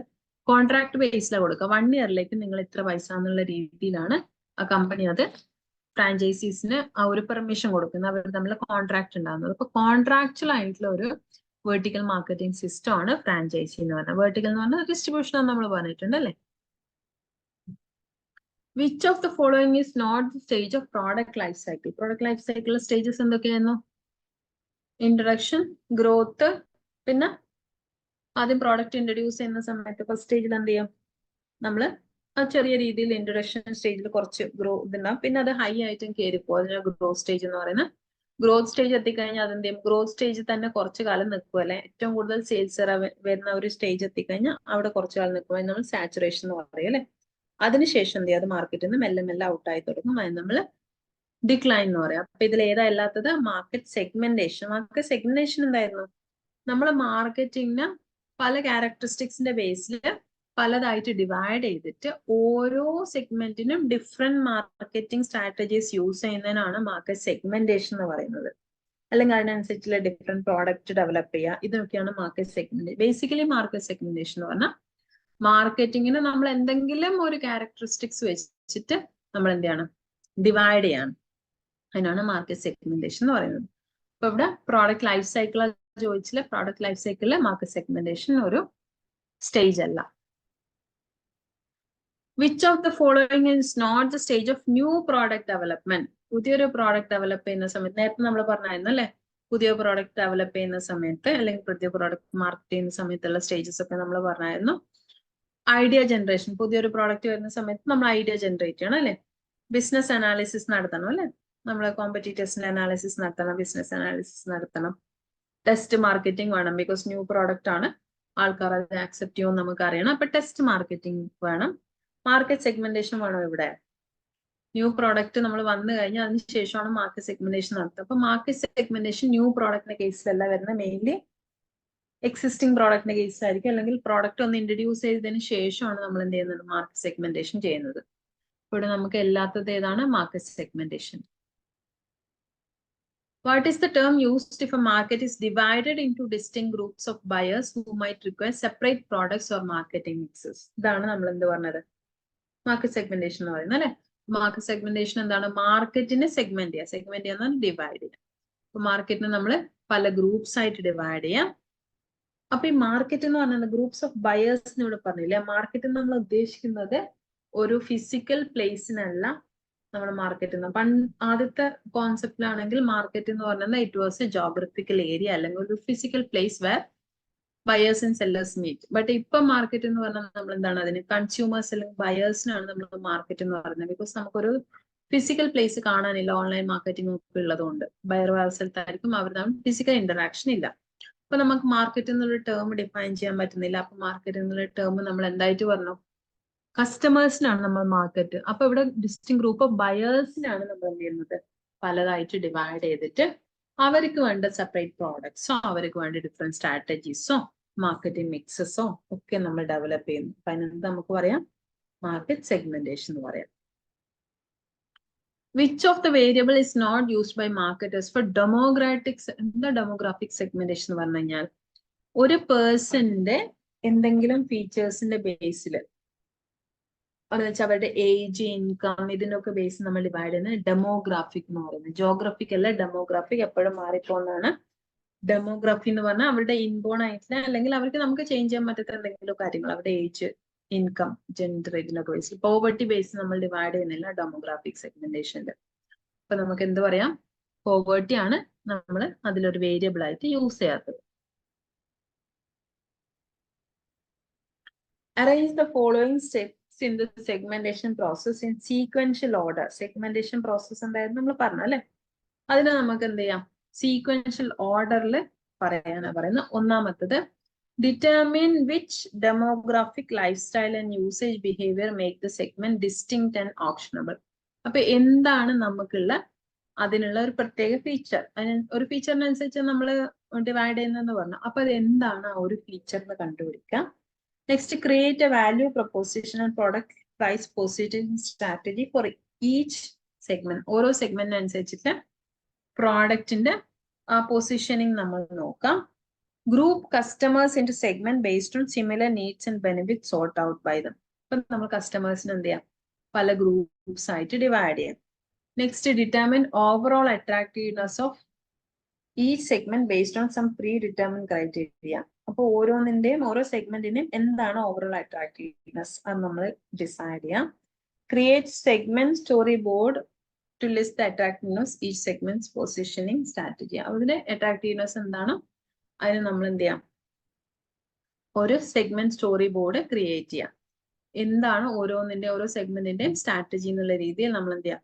കോൺട്രാക്ട് ബേസിലാണ് കൊടുക്കുക. 1 ഇയറിലേക്ക് നിങ്ങൾ ഇത്ര പൈസ എന്നുള്ള രീതിയിലാണ് ആ കമ്പനി അത് ഫ്രാഞ്ചൈസീസിന് ആ ഒരു പെർമിഷൻ കൊടുക്കുന്നത്. അവർ തമ്മിൽ കോൺട്രാക്ട് ഉണ്ടാകുന്നത്. അപ്പൊ കോൺട്രാക്ച്വൽ ആയിട്ടുള്ള ഒരു വെർട്ടിക്കൽ മാർക്കറ്റിംഗ് സിസ്റ്റം ആണ് ഫ്രാഞ്ചൈസി എന്ന് പറഞ്ഞാൽ. വെർട്ടിക്കൽ എന്ന് പറഞ്ഞാൽ ഡിസ്ട്രിബ്യൂഷൻ ആണ് നമ്മൾ പറഞ്ഞിട്ടുണ്ട് അല്ലെ. Which of the following is not the stage of product life cycle? Product life cycle stages എന്തൊക്കെയായിരുന്നു? ഇൻട്രൊഡക്ഷൻ, ഗ്രോത്ത്, പിന്നെ ആദ്യം പ്രോഡക്റ്റ് ഇൻട്രൊഡ്യൂസ് ചെയ്യുന്ന സമയത്ത് ഫസ്റ്റ് സ്റ്റേജിൽ എന്ത് ചെയ്യും, നമ്മൾ ചെറിയ രീതിയിൽ ഇൻട്രൊഡക്ഷൻ സ്റ്റേജിൽ കുറച്ച് ഇതുണ്ടാവും. പിന്നെ അത് ഹൈ ആയിട്ടും കയറിപ്പോ, അതിന് ഗ്രോത്ത് സ്റ്റേജ് എന്ന് പറയുന്നത്. ഗ്രോത്ത് സ്റ്റേജ് എത്തിക്കഴിഞ്ഞാൽ അതെന്ത് ചെയ്യും, ഗ്രോത്ത് സ്റ്റേജിൽ തന്നെ കുറച്ച് കാലം നിൽക്കും അല്ലെ. ഏറ്റവും കൂടുതൽ സെയിൽസ് വരുന്ന ഒരു സ്റ്റേജ് എത്തിക്കഴിഞ്ഞാൽ അവിടെ കുറച്ച് കാലം നിൽക്കും. അതിന് നമ്മൾ സാച്ചുറേഷൻ എന്ന് പറയും അല്ലെ. അതിനുശേഷം എന്ത് ചെയ്യും, അത് മാർക്കറ്റിൽ നിന്ന് മെല്ലെ മെല്ലെ ഔട്ടായി തുടങ്ങും. അത് നമ്മൾ ഡിക്ലൈൻ എന്ന് പറയാം. അപ്പൊ ഇതിൽ ഏതാ അല്ലാത്തത്? Market segmentation. മാർക്കറ്റ് സെഗ്മെന്റേഷൻ എന്തായിരുന്നു? നമ്മൾ മാർക്കറ്റിംഗിന് പല ക്യാരക്ടറിസ്റ്റിക്സിന്റെ ബേസിൽ പലതായിട്ട് ഡിവൈഡ് ചെയ്തിട്ട് ഓരോ സെഗ്മെന്റിനും ഡിഫറെന്റ് മാർക്കറ്റിംഗ് സ്ട്രാറ്റജീസ് യൂസ് ചെയ്യുന്നതിനാണ് മാർക്കറ്റ് സെഗ്മെന്റേഷൻ എന്ന് പറയുന്നത്. അല്ലെങ്കിൽ അതിനനുസരിച്ചുള്ള ഡിഫറെന്റ് പ്രോഡക്റ്റ് ഡെവലപ്പ് ചെയ്യുക, ഇതൊക്കെയാണ് market segmentation. Basically market segmentation എന്ന് പറഞ്ഞാൽ മാർക്കറ്റിങ്ങിന് നമ്മൾ എന്തെങ്കിലും ഒരു ക്യാരക്ടറിസ്റ്റിക്സ് വെച്ചിട്ട് നമ്മൾ എന്ത് ചെയ്യണം? ഡിവൈഡ് ചെയ്യണം. അതിനാണ് മാർക്കറ്റ് സെഗ്മെന്റേഷൻ എന്ന് പറയുന്നത്. അപ്പൊ ഇവിടെ പ്രോഡക്റ്റ് ലൈഫ് സൈക്കിൾ ചോദിച്ചില്ല. പ്രോഡക്റ്റ് ലൈഫ് സൈക്കിളിൽ മാർക്കറ്റ് സെഗ്മെന്റേഷൻ ഒരു സ്റ്റേജ് അല്ല. Which of the following is not the stage of new product development? പുതിയൊരു പ്രോഡക്റ്റ് ഡെവലപ്പ് ചെയ്യുന്ന സമയത്ത്, നേരത്തെ നമ്മൾ പറഞ്ഞായിരുന്നു അല്ലെ, പുതിയ പ്രോഡക്റ്റ് ഡെവലപ്പ് ചെയ്യുന്ന സമയത്ത് അല്ലെങ്കിൽ പുതിയ പ്രോഡക്റ്റ് മാർക്കറ്റ് ചെയ്യുന്ന സമയത്തുള്ള സ്റ്റേജസ് ഒക്കെ നമ്മൾ പറഞ്ഞായിരുന്നു. ഐഡിയ ജനറേഷൻ, പുതിയൊരു പ്രോഡക്റ്റ് വരുന്ന സമയത്ത് നമ്മൾ ഐഡിയ ജനറേറ്റ് ചെയ്യണം അല്ലെ, ബിസിനസ് അനാലിസിസ് നടത്തണം അല്ലെ, നമ്മളെ കോമ്പറ്റീറ്റേഴ്സിന്റെ അനാലിസിസ് നടത്തണം, ബിസിനസ് അനാലിസിസ് നടത്തണം, ടെസ്റ്റ് മാർക്കറ്റിംഗ് വേണം, ബിക്കോസ് ന്യൂ പ്രോഡക്റ്റ് ആണ്, ആൾക്കാർ അത് ആക്സെപ്റ്റ് ചെയ്യുമെന്ന് നമുക്ക് അറിയണം. അപ്പൊ ടെസ്റ്റ് മാർക്കറ്റിംഗ് വേണം. മാർക്കറ്റ് സെഗ്മെന്റേഷൻ വേണം. ഇവിടെ ന്യൂ പ്രോഡക്റ്റ് നമ്മൾ വന്നു കഴിഞ്ഞാൽ അതിന് ശേഷമാണ് മാർക്കറ്റ് സെഗ്മെന്റേഷൻ നടത്തുക. അപ്പൊ മാർക്കറ്റ് സെഗ്മെന്റേഷൻ ന്യൂ പ്രോഡക്റ്റിന്റെ കേസിലല്ല വരുന്നത്, മെയിൻലി എക്സിസ്റ്റിംഗ് പ്രോഡക്റ്റിന്റെ കേസിലായിരിക്കും, അല്ലെങ്കിൽ പ്രോഡക്റ്റ് ഒന്ന് ഇൻട്രൊഡ്യൂസ് ചെയ്തതിന് ശേഷമാണ് നമ്മൾ എന്ത് ചെയ്യുന്നത്? മാർക്കറ്റ് സെഗ്മെന്റേഷൻ ചെയ്യുന്നത്. ഇവിടെ നമുക്ക് എല്ലാത്തത് ഏതാണ്? Market segmentation. What is the term used if a market is divided into distinct groups of buyers who might require separate products or marketing mixes? ഇതാണ് നമ്മൾ എന്ത് പറഞ്ഞത്? മാർക്കറ്റ് സെഗ്മെന്റേഷൻ എന്ന് പറയുന്നത് അല്ലെ. മാർക്കറ്റ് സെഗ്മെന്റേഷൻ എന്താണ്? മാർക്കറ്റിനെ സെഗ്മെന്റ് ചെയ്യുക. സെഗ്മെന്റ് ചെയ്യുന്ന ഡിവൈഡ് ചെയ്യുക. അപ്പൊ മാർക്കറ്റിനെ നമ്മൾ പല ഗ്രൂപ്പ്സ് ആയിട്ട് ഡിവൈഡ് ചെയ്യാം. അപ്പൊ ഈ മാർക്കറ്റ് എന്ന് പറഞ്ഞാൽ ഗ്രൂപ്പ്സ് ഓഫ് ബയേഴ്സ് ഇവിടെ പറഞ്ഞില്ലേ. മാർക്കറ്റ് നമ്മൾ ഉദ്ദേശിക്കുന്നത് ഒരു ഫിസിക്കൽ പ്ലേസിനല്ല നമ്മുടെ മാർക്കറ്റ്. ആദ്യത്തെ കോൺസെപ്റ്റിലാണെങ്കിൽ മാർക്കറ്റ് എന്ന് പറഞ്ഞാൽ it was a geographical area, അല്ലെങ്കിൽ ഒരു physical place where buyers and sellers meet. But ഇപ്പൊ മാർക്കറ്റ് എന്ന് പറഞ്ഞാൽ നമ്മൾ എന്താണ്? അതിന് കൺസ്യൂമേഴ്സ് അല്ലെങ്കിൽ ബയേഴ്സിനാണ് നമ്മൾ മാർക്കറ്റ് എന്ന് പറയുന്നത്. ബിക്കോസ് നമുക്കൊരു ഫിസിക്കൽ പ്ലേസ് കാണാനില്ല, ഓൺലൈൻ മാർക്കറ്റിംഗ് ഒക്കെ ഉള്ളതുകൊണ്ട് ബയർ വേറെ സ്ഥലത്തായിരിക്കും, അവർ തമ്മിൽ ഫിസിക്കൽ ഇന്ററാക്ഷൻ ഇല്ല. അപ്പൊ നമുക്ക് മാർക്കറ്റ് എന്നുള്ള ടേം ഡിഫൈൻ ചെയ്യാൻ പറ്റുന്നില്ല. അപ്പൊ മാർക്കറ്റ് എന്നുള്ള ടേം നമ്മൾ എന്തായിട്ട് പറഞ്ഞു? കസ്റ്റമേഴ്സിനാണ് നമ്മൾ മാർക്കറ്റ്. അപ്പൊ ഇവിടെ ഡിസ്റ്റിങ് ഗ്രൂപ്പ് ഓഫ് ബയേഴ്സിനാണ് നമ്മൾ എന്ത് ചെയ്യുന്നത്? പലതായിട്ട് ഡിവൈഡ് ചെയ്തിട്ട് അവർക്ക് വേണ്ട സെപ്പറേറ്റ് പ്രോഡക്ട്സോ അവർക്ക് വേണ്ട ഡിഫറെന്റ് സ്ട്രാറ്റജീസോ മാർക്കറ്റിംഗ് മിക്സസോ ഒക്കെ നമ്മൾ ഡെവലപ്പ് ചെയ്യുന്നു. അപ്പൊ അതിനെന്ത് നമുക്ക് പറയാം? മാർക്കറ്റ് സെഗ്മെന്റേഷൻ എന്ന് പറയാം. Which of the variable is not used by marketers for demographic? എന്താ ഡെമോഗ്രാഫിക് സെഗ്മെന്റേഷൻ എന്ന് പറഞ്ഞു കഴിഞ്ഞാൽ ഒരു പേഴ്സന്റെ എന്തെങ്കിലും ഫീച്ചേഴ്സിന്റെ ബേസിൽ, എന്ന് വെച്ചാൽ അവരുടെ ഏജ്, ഇൻകം, ഇതിനൊക്കെ ബേസ് നമ്മൾ ഡിവൈഡ് ചെയ്യുന്നത് ഡെമോഗ്രാഫിക് എന്ന് പറയുന്നത്. ജോഗ്രഫിക് അല്ല, ഡെമോഗ്രാഫിക് എപ്പോഴും മാറിപ്പോന്നാണ്. ഡെമോഗ്രാഫി എന്ന് പറഞ്ഞാൽ അവരുടെ ഇൻബോൺ ആയിട്ടുള്ള അല്ലെങ്കിൽ അവർക്ക് നമുക്ക് ചേഞ്ച് ചെയ്യാൻ പറ്റാത്ത എന്തെങ്കിലും കാര്യങ്ങൾ, അവരുടെ ഏജ്, ഇൻകം, ജെൻഡർ, ഇതിനൊക്കെ ബേസ്, പോവർട്ടി ബേസ് നമ്മൾ ഡിവൈഡ് ചെയ്യുന്നില്ല ഡെമോഗ്രാഫിക് സെഗ്മെന്റേഷനിൽ. അപ്പൊ നമുക്ക് എന്ത് പറയാം? പോവർട്ടി ആണ് നമ്മൾ അതിലൊരു വേരിയബിൾ ആയിട്ട് യൂസ് ചെയ്യാത്തത്. Arrange the following steps in the segmentation process in sequential order. Segmentation process എന്തായാലും നമ്മൾ പറഞ്ഞു അല്ലെ. അതിനെ നമുക്ക് എന്ത് ചെയ്യാം? സീക്വൻഷ്യൽ ഓർഡറിൽ പറയാനാണ് പറയുന്നത്. ഒന്നാമത്തത്, determine which demographic lifestyle and usage behaviour make the segment distinct and actionable. അപ്പൊ എന്താണ് നമുക്കുള്ള അതിനുള്ള ഒരു പ്രത്യേക ഫീച്ചർ? ഒരു ഫീച്ചറിനനുസരിച്ച് നമ്മൾ ഡിവൈഡ് ചെയ്യുന്നതെന്ന് പറഞ്ഞു. അപ്പൊ അത് എന്താണ് ആ ഒരു ഫീച്ചറിന് കണ്ടുപിടിക്കാം. Next, create a value proposition and product price positioning strategy for each segment. ഓരോ സെഗ്മെന്റിനനുസരിച്ചിട്ട് പ്രോഡക്റ്റിന്റെ പൊസിഷനിങ് നമ്മൾ നോക്കാം. Group customers into segment based on similar needs and benefit sort out by them. ഇപ്പൊ നമ്മൾ കസ്റ്റമേഴ്സിന് എന്ത് ചെയ്യാം? പല ഗ്രൂപ്പ്സ് ആയിട്ട് ഡിവൈഡ് ചെയ്യാം. Next, determine overall attractiveness of each segment based on some predetermine criteria. അപ്പൊ ഓരോന്നിന്റെയും ഓരോ സെഗ്മെന്റിന്റെയും എന്താണ് ഓവറോൾ അട്രാക്റ്റീവ്നെസ് അത് നമ്മൾ ഡിസൈഡ് ചെയ്യാം. Create segment story board to list the attractiveness each segment's positioning strategy. അതിന്റെ അട്രാക്റ്റീവ്നെസ് എന്താണ് അതിന് നമ്മൾ എന്ത് ചെയ്യാം? ഒരു സെഗ്മെന്റ് സ്റ്റോറി ബോർഡ് ക്രിയേറ്റ് ചെയ്യാം. എന്താണ് ഓരോന്നിന്റെ ഓരോ സെഗ്മെന്റിന്റെയും സ്ട്രാറ്റജി എന്നുള്ള രീതിയിൽ നമ്മൾ എന്ത് ചെയ്യാം?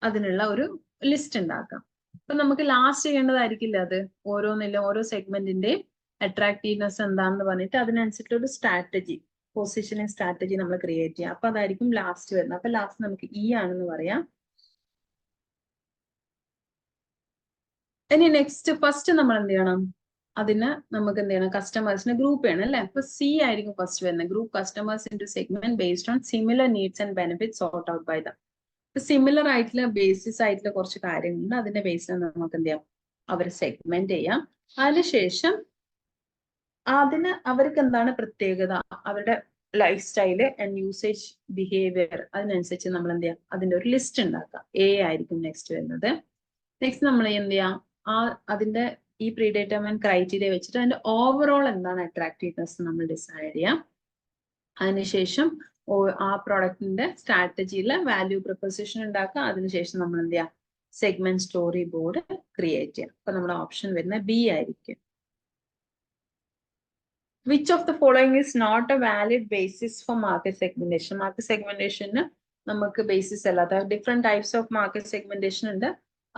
അതിനുള്ള ഒരു ലിസ്റ്റ് ഉണ്ടാക്കാം. അപ്പൊ നമുക്ക് ലാസ്റ്റ് ചെയ്യേണ്ടതായിരിക്കില്ല അത്. ഓരോന്നിലും ഓരോ സെഗ്മെന്റിന്റെയും അട്രാക്റ്റീവ്നെസ് എന്താണെന്ന് പറഞ്ഞിട്ട് അതിനനുസരിച്ചുള്ള ഒരു സ്ട്രാറ്റജി, പൊസിഷനിങ് സ്ട്രാറ്റജി നമ്മൾ ക്രിയേറ്റ് ചെയ്യാം. അപ്പൊ അതായിരിക്കും ലാസ്റ്റ് വരുന്നത്. അപ്പൊ ലാസ്റ്റ് നമുക്ക് ഇ ആണെന്ന് പറയാം. ഇനി നെക്സ്റ്റ് ഫസ്റ്റ് നമ്മൾ എന്ത് ചെയ്യണം? അതിന് നമുക്ക് എന്ത് ചെയ്യണം? കസ്റ്റമേഴ്സിനെ ഗ്രൂപ്പ് ചെയ്യണം അല്ലെ? അപ്പൊ സി ആയിരിക്കും ഫസ്റ്റ് വരുന്നത്. Group customers into segment based on similar needs and benefit sort out by them. Similar ആയിട്ടുള്ള ബേസിസ് ആയിട്ടുള്ള കുറച്ച് കാര്യങ്ങളുണ്ട്. അതിന്റെ ബേസിൽ നമുക്ക് എന്ത് ചെയ്യാം? അവരെ സെഗ്മെന്റ് ചെയ്യാം. അതിനുശേഷം അവർക്ക് എന്താണ് പ്രത്യേകത, അവരുടെ life style and usage behaviour, അതിനനുസരിച്ച് നമ്മൾ എന്ത് ചെയ്യാം? അതിന്റെ ഒരു ലിസ്റ്റ് ഉണ്ടാക്കാം. എ ആയിരിക്കും നെക്സ്റ്റ് വരുന്നത്. നെക്സ്റ്റ് നമ്മൾ എന്ത് ചെയ്യാം? അതിന്റെ ഈ പ്രീ ഡിറ്റർമൈൻഡ് ക്രൈറ്റീരിയ വെച്ചിട്ട് അതിന്റെ ഓവറോൾ എന്താണ് അട്രാക്റ്റീവ്നെസ് നമ്മൾ ഡിസൈഡ് ചെയ്യാം. അതിനുശേഷം ആ പ്രോഡക്റ്റിന്റെ സ്ട്രാറ്റജിയിലെ വാല്യൂ പ്രൊപ്പോസിഷൻ ഉണ്ടാക്കുക. അതിനുശേഷം നമ്മൾ എന്ത് ചെയ്യാം? സെഗ്മെന്റ് സ്റ്റോറി ബോർഡ് ക്രിയേറ്റ് ചെയ്യാം. അപ്പൊ നമ്മുടെ ഓപ്ഷൻ വരുന്നത് ബി ആയിരിക്കും. Which of the following is not a valid basis for market segmentation? Market segmentation നമുക്ക് ബേസിസ് അല്ലാത്ത different types of market segmentation ഉണ്ട്.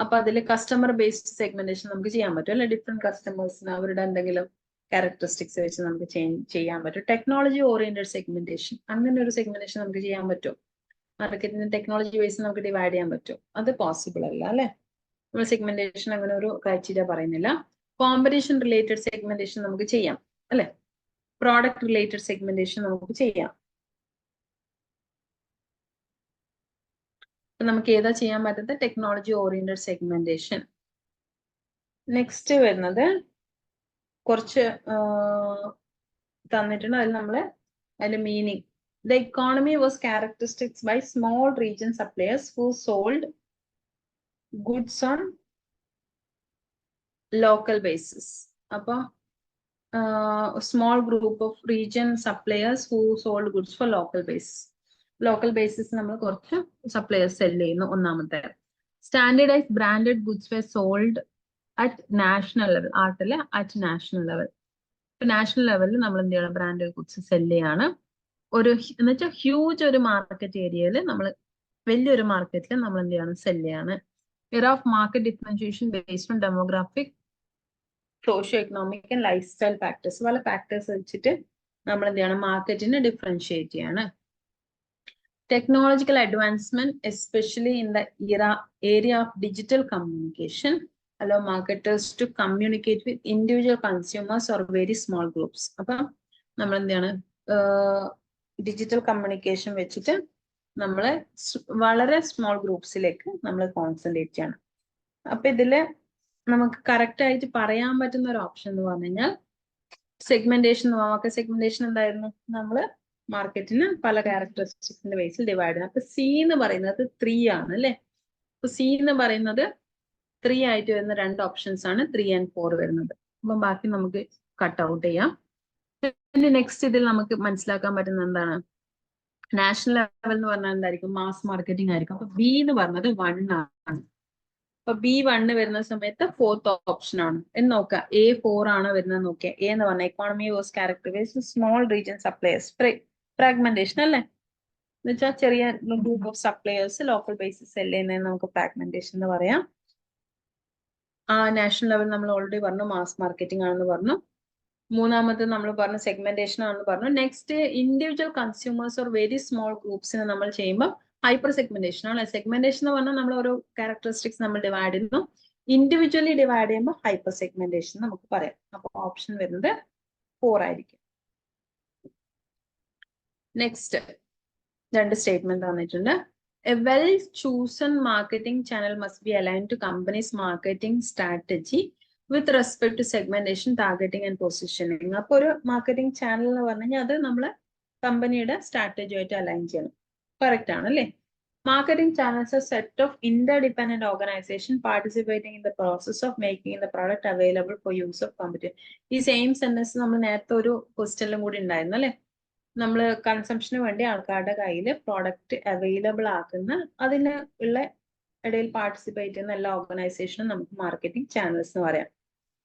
അപ്പൊ അതിൽ കസ്റ്റമർ ബേസ്ഡ് സെഗ്മെന്റേഷൻ നമുക്ക് ചെയ്യാൻ പറ്റും അല്ലെ? ഡിഫറെന്റ് കസ്റ്റമേഴ്സിന് അവരുടെ എന്തെങ്കിലും ക്യാരക്ടറിസ്റ്റിക്സ് വെച്ച് നമുക്ക് ചെയ്യാൻ പറ്റും. ടെക്നോളജി ഓറിയന്റഡ് സെഗ്മെന്റേഷൻ, അങ്ങനെ ഒരു സെഗ്മെന്റേഷൻ നമുക്ക് ചെയ്യാൻ പറ്റും. മാർക്കറ്റിന്റെ ടെക്നോളജി ബേസ് നമുക്ക് ഡിവൈഡ് ചെയ്യാൻ പറ്റും. അത് പോസിബിൾ അല്ല അല്ലെ? നമ്മൾ സെഗ്മെന്റേഷൻ അങ്ങനെ ഒരു ക്രൈറ്റീരിയ പറയുന്നില്ല. കോമ്പറ്റീഷൻ റിലേറ്റഡ് സെഗ്മെന്റേഷൻ നമുക്ക് ചെയ്യാം അല്ലെ? പ്രോഡക്റ്റ് റിലേറ്റഡ് സെഗ്മെന്റേഷൻ നമുക്ക് ചെയ്യാം. നമുക്ക് ഏതാ ചെയ്യാൻ പറ്റുന്നത്? Technology oriented segmentation. നെക്സ്റ്റ് വരുന്നത് കുറച്ച് തന്നിട്ടുണ്ട്. അതിൽ നമ്മള് അതിന്റെ meaning, the economy was characteristics by small region suppliers who sold goods on local basis. അപ്പം small group of region suppliers who sold goods for local base. Local basis നമ്മൾ കുറച്ച് suppliers sell ചെയ്യുന്നു. ഒന്നാമത്തെ standardised branded goods were sold at national level. ആർട്ടില് at national level. ഇപ്പൊ national ലെവലിൽ നമ്മൾ എന്ത് ചെയ്യണം? ബ്രാൻഡഡ് ഗുഡ്സ് സെല് ചെയ്യാണ്. ഒരു എന്ന് വെച്ചാൽ ഹ്യൂജ് ഒരു മാർക്കറ്റ് ഏരിയയിൽ നമ്മൾ വലിയൊരു മാർക്കറ്റിൽ നമ്മൾ എന്ത് ചെയ്യണം? സെല് ചെയ്യാണ്. era of market differentiation based on demographic, socio economic and life style factors, പല ഫാക്ടേഴ്സ് വെച്ചിട്ട് നമ്മൾ എന്ത് ചെയ്യണം? മാർക്കറ്റിനെ ഡിഫറൻഷിയേറ്റ് ചെയ്യാണ്. Technological advancement especially in the area of digital communication allow marketers to communicate with individual consumers or very small groups. അപ്പം നമ്മൾ എന്ത് ചെയ്യാണ്? ഡിജിറ്റൽ കമ്മ്യൂണിക്കേഷൻ വെച്ചിട്ട് നമ്മളെ വളരെ സ്മോൾ ഗ്രൂപ്പ്സിലേക്ക് നമ്മൾ കോൺസെൻട്രേറ്റ് ചെയ്യണം. അപ്പൊ ഇതില് നമുക്ക് കറക്റ്റ് ആയിട്ട് പറയാൻ പറ്റുന്ന ഒരു ഓപ്ഷൻ എന്ന് പറഞ്ഞു കഴിഞ്ഞാൽ സെഗ്മെന്റേഷൻ. മാർക്കറ്റ് സെഗ്മെന്റേഷൻ എന്തായിരുന്നു? നമ്മള് മാർക്കറ്റിന് പല ക്യാരക്ടറിസ്റ്റിക്സിന്റെ ബേസിൽ ഡിവൈഡ് ചെയ്യണം. അപ്പൊ സി എന്ന് പറയുന്നത് 3 ആണ് അല്ലെ? അപ്പൊ സി എന്ന് പറയുന്നത് 3 ആയിട്ട് വരുന്ന രണ്ട് ഓപ്ഷൻസ് ആണ് 3 and 4 വരുന്നത്. അപ്പൊ ബാക്കി നമുക്ക് കട്ട് ഔട്ട് ചെയ്യാം. നെക്സ്റ്റ് ഇതിൽ നമുക്ക് മനസ്സിലാക്കാൻ പറ്റുന്ന എന്താണ്? നാഷണൽ ലെവൽ എന്ന് പറഞ്ഞാൽ എന്തായിരിക്കും? മാസ് മാർക്കറ്റിംഗ് ആയിരിക്കും. അപ്പൊ ബി എന്ന് പറഞ്ഞത് 1 ആണ്. അപ്പൊ B1 വരുന്ന സമയത്ത് 4th ഓപ്ഷൻ ആണ് എന്ന് നോക്കുക. A4 ആണ് വരുന്നത് നോക്കിയാൽ. എ എന്ന് പറഞ്ഞ economy was characterised small region suppliers, fragmentation അല്ലേ? എന്ന് വെച്ചാൽ ചെറിയ group of suppliers local basis sell ചെയ്യുന്നതിന് നമുക്ക് ഫ്രാഗ്മെന്റേഷൻ എന്ന് പറയാം. നാഷണൽ ലെവൽ നമ്മൾ ഓൾറെഡി പറഞ്ഞു മാസ് മാർക്കറ്റിംഗ് ആണെന്ന് പറഞ്ഞു. മൂന്നാമത് നമ്മൾ പറഞ്ഞു സെഗ്മെന്റേഷൻ ആണെന്ന് പറഞ്ഞു. Next individual consumers or very small ഗ്രൂപ്പ്സിന് നമ്മൾ ചെയ്യുമ്പോൾ ഹൈപ്പർ സെഗ്മെന്റേഷൻ ആണ്. സെഗ്മെന്റേഷൻ എന്ന് പറഞ്ഞാൽ നമ്മൾ ഓരോ ക്യാരക്ടറിസ്റ്റിക്സ് നമ്മൾ ഡിവൈഡ് ചെയ്യുന്നു. ഇൻഡിവിജ്വലി ഡിവൈഡ് ചെയ്യുമ്പോൾ ഹൈപ്പർ സെഗ്മെന്റേഷൻ നമുക്ക് പറയാം. അപ്പൊ ഓപ്ഷൻ വരുന്നത് 4 ആയിരിക്കും. നെക്സ്റ്റ് രണ്ട് സ്റ്റേറ്റ്മെന്റ് തന്നിട്ടുണ്ട്. A well chosen marketing channel must be aligned to companies marketing strategy with respect to segmentation, targeting and positioning. അപ്പൊ ഒരു മാർക്കറ്റിംഗ് ചാനൽ എന്ന് പറഞ്ഞു കഴിഞ്ഞാൽ അത് നമ്മളെ കമ്പനിയുടെ സ്ട്രാറ്റജിയായിട്ട് അലൈൻ ചെയ്യണം. കറക്റ്റ് ആണ് അല്ലേ? Marketing channels are a set of interdependent organizations participating in the process of making the product available for use of competition. ഈ സെയിം സെന്റൻസ് നമ്മൾ നേരത്തെ ഒരു ക്വസ്റ്റ്യനിലും കൂടി ഉണ്ടായിരുന്നു അല്ലെ? നമ്മൾ കൺസംഷന് വേണ്ടി ആൾക്കാരുടെ കയ്യിൽ പ്രോഡക്റ്റ് അവൈലബിൾ ആക്കുന്ന അതിന് ഉള്ള ഇടയിൽ പാർട്ടിസിപ്പേറ്റ് ചെയ്യുന്ന എല്ലാ ഓർഗനൈസേഷനും നമുക്ക് മാർക്കറ്റിംഗ് ചാനൽസ് എന്ന് പറയാം.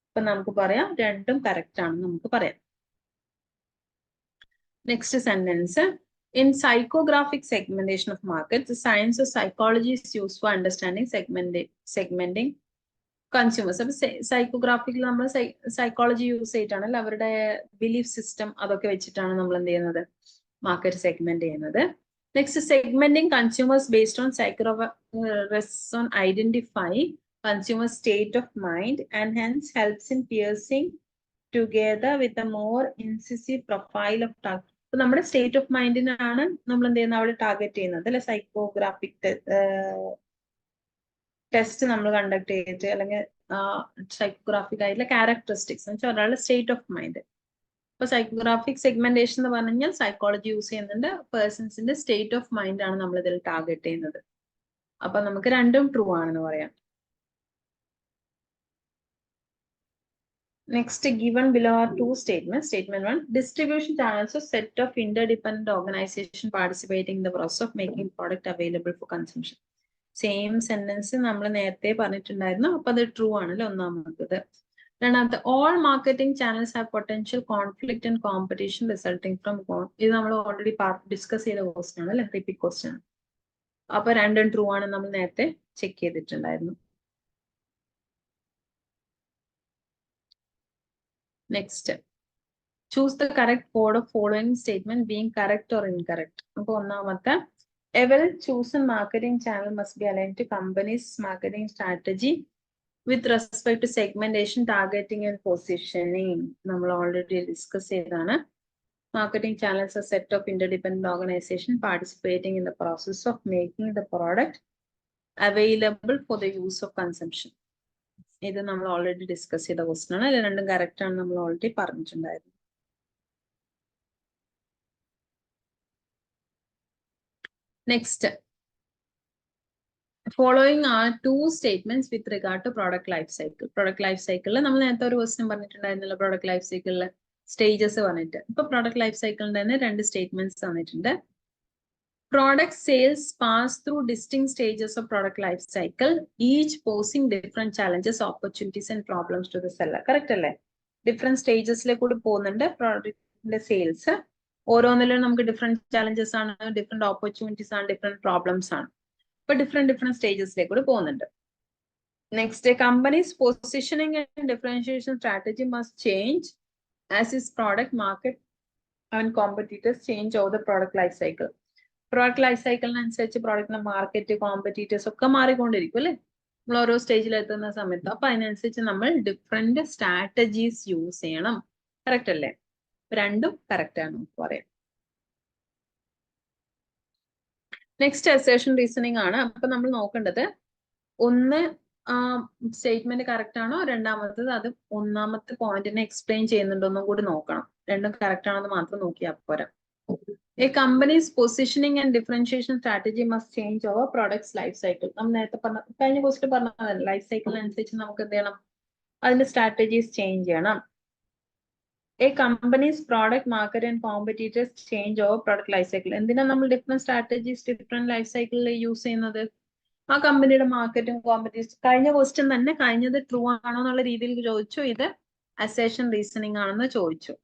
അപ്പൊ നമുക്ക് പറയാം രണ്ടും കറക്റ്റ് ആണെന്ന് നമുക്ക് പറയാം. Next sentence. In psychographic segmentation of markets, the science of psychology is used for understanding segmenting consumers. അപ്പൊ സൈക്കോഗ്രാഫിക്കിൽ നമ്മൾ സൈക്കോളജി യൂസ് ചെയ്തിട്ടാണ് അവരുടെ ബിലീഫ് സിസ്റ്റം അതൊക്കെ വെച്ചിട്ടാണ് നമ്മൾ എന്ത് ചെയ്യുന്നത്? മാർക്കറ്റ് സെഗ്മെന്റ് ചെയ്യുന്നത്. Next segmenting consumers based on identify consumer state of mind and hence helps in piercing together with a more incisive profile of target. അപ്പൊ നമ്മുടെ സ്റ്റേറ്റ് ഓഫ് മൈൻഡിനാണ് നമ്മൾ എന്ത് ചെയ്യുന്നത് അവിടെ ടാർഗറ്റ് ചെയ്യുന്നത് അല്ലെ സൈക്കോഗ്രാഫിക് ടെസ്റ്റ് നമ്മൾ കണ്ടക്ട് ചെയ്തിട്ട് അല്ലെങ്കിൽ സൈക്കോഗ്രാഫിക് ആയിട്ടുള്ള ക്യാരക്ടറിസ്റ്റിക്സ് എന്ന് വെച്ചാൽ ഒരാളുടെ സ്റ്റേറ്റ് ഓഫ് മൈൻഡ്. ഇപ്പൊ സൈക്കോഗ്രാഫിക് സെഗ്മെന്റേഷൻ എന്ന് പറഞ്ഞു കഴിഞ്ഞാൽ സൈക്കോളജി യൂസ് ചെയ്യുന്നുണ്ട് പേഴ്സൺസിന്റെ സ്റ്റേറ്റ് ഓഫ് മൈൻഡ് ആണ് നമ്മൾ ഇതിൽ ടാർഗറ്റ് ചെയ്യുന്നത്. അപ്പൊ നമുക്ക് രണ്ടും ട്രൂ ആണെന്ന് പറയാം. Next, given below are two statements. Statement 1, distribution channels are set of interdependent organization participating in the process of making product available for consumption. Same sentence നമ്മൾ നേരത്തെ പറഞ്ഞിട്ടുണ്ടായിരുന്നു. അപ്പൊ അത് ട്രൂ ആണല്ലോ ഒന്നാമത്തത്. രണ്ടാമത്തെ, all marketing channels have potential conflict and competition resulting from ഇത് നമ്മൾ ഓൾറെഡി ഡിസ്കസ് ചെയ്ത ക്വസ്റ്റ്യൻ ആണ് അല്ലെ, റിപ്പീറ്റ് ക്വസ്റ്റ്യൻ. അപ്പൊ രണ്ടും ട്രൂ ആണ് നമ്മൾ നേരത്തെ ചെക്ക് ചെയ്തിട്ടുണ്ടായിരുന്നു. Next, choose the correct code of following statement being correct or incorrect. അപ്പൊ ഒന്നാമത്തെ, a well-chosen marketing channel must be aligned to company's marketing strategy with respect to segmentation, targeting and positioning. നമ്മൾ already discuss ചെയ്തതാണ്. Marketing channels are set of interdependent organization participating in the process of making the product available for the use of consumption. ഇത് നമ്മൾ already discuss ചെയ്ത question ആണ്. ഇത് രണ്ടും correct ആണ് നമ്മൾ ഓൾറെഡി പറഞ്ഞിട്ടുണ്ടായിരുന്നു. Next, following are two statements with regard to product life cycle. Product life സൈക്കിളിൽ നമ്മൾ നേരത്തെ ഒരു ക്വസ്റ്റ്യൻ പറഞ്ഞിട്ടുണ്ടായിരുന്നല്ലോ, പ്രോഡക്റ്റ് ലൈഫ് സൈക്കിളിൽ സ്റ്റേജസ് പറഞ്ഞിട്ട്. ഇപ്പൊ പ്രോഡക്റ്റ് ലൈഫ് സൈക്കിളിന്റെ തന്നെ രണ്ട് സ്റ്റേറ്റ്മെന്റ്സ് തന്നിട്ടുണ്ട്. Product sales pass through distinct stages of product life cycle, each posing different challenges, opportunities and problems to the seller. Correct അല്ലേ? Different stages കൂടി പോകുന്നുണ്ട് പ്രോഡക്റ്റിന്റെ സെയിൽസ്. ഓരോന്നിലും നമുക്ക് ഡിഫറെന്റ് ചാലഞ്ചസ് ആണ്, ഡിഫറെന്റ് ഓപ്പർച്യൂണിറ്റീസ് ആണ്, ഡിഫറെന്റ് പ്രോബ്ലംസ് ആണ്. ഇപ്പൊ ഡിഫറെന്റ് സ്റ്റേജസിലേക്ക് പോകുന്നുണ്ട്. Next, companies positioning and differentiation strategy must change as is product market and competitors change over the product life cycle. Product life സൈക്കിളിനനുസരിച്ച് പ്രോഡക്റ്റിന്റെ മാർക്കറ്റ്, കോമ്പറ്റീറ്റേഴ്സ് ഒക്കെ മാറിക്കൊണ്ടിരിക്കും അല്ലെ നമ്മൾ ഓരോ സ്റ്റേജിൽ എത്തുന്ന സമയത്ത്. അപ്പൊ അതിനനുസരിച്ച് നമ്മൾ ഡിഫറെന്റ് സ്ട്രാറ്റജീസ് യൂസ് ചെയ്യണം. കറക്റ്റ് അല്ലേ? രണ്ടും കറക്റ്റ് ആണ് പറയാം. നെക്സ്റ്റ്, അസേഷൻ റീസണിങ് ആണ്. അപ്പൊ നമ്മൾ നോക്കേണ്ടത് ഒന്ന് സ്റ്റേറ്റ്മെന്റ് കറക്റ്റ് ആണോ, രണ്ടാമത്തത് അത് ഒന്നാമത്തെ പോയിന്റിനെ എക്സ്പ്ലെയിൻ ചെയ്യുന്നുണ്ടോ എന്നും കൂടി നോക്കണം. രണ്ടും കറക്റ്റ് ആണെന്ന് മാത്രം നോക്കിയാൽ പോരാ. A company's positioning and differentiation strategy must change over products life cycle. നമ്മൾ നേരത്തെ കഴിഞ്ഞ ക്വസ്റ്റ്യൻ പറഞ്ഞതല്ല, ലൈഫ് സൈക്കിളിനനുസരിച്ച് നമുക്ക് എന്ത് ചെയ്യണം, അതിന്റെ സ്ട്രാറ്റജീസ് ചേഞ്ച് ചെയ്യണം. A company's product market and competitors change over product life cycle. എന്തിനാ നമ്മൾ ഡിഫറെന്റ് സ്ട്രാറ്റജീസ് ഡിഫറെന്റ് ലൈഫ് സൈക്കിളിൽ യൂസ് ചെയ്യുന്നത്? ആ കമ്പനിയുടെ മാർക്കറ്റും കോമ്പറ്റീഷൻ. കഴിഞ്ഞ ക്വസ്റ്റ്യൻ തന്നെ കഴിഞ്ഞത് ട്രൂ ആണോ എന്നുള്ള രീതിയിൽ ചോദിച്ചു, ഇത് അസേഷൻ റീസണിങ് ആണെന്ന് ചോദിച്ചു.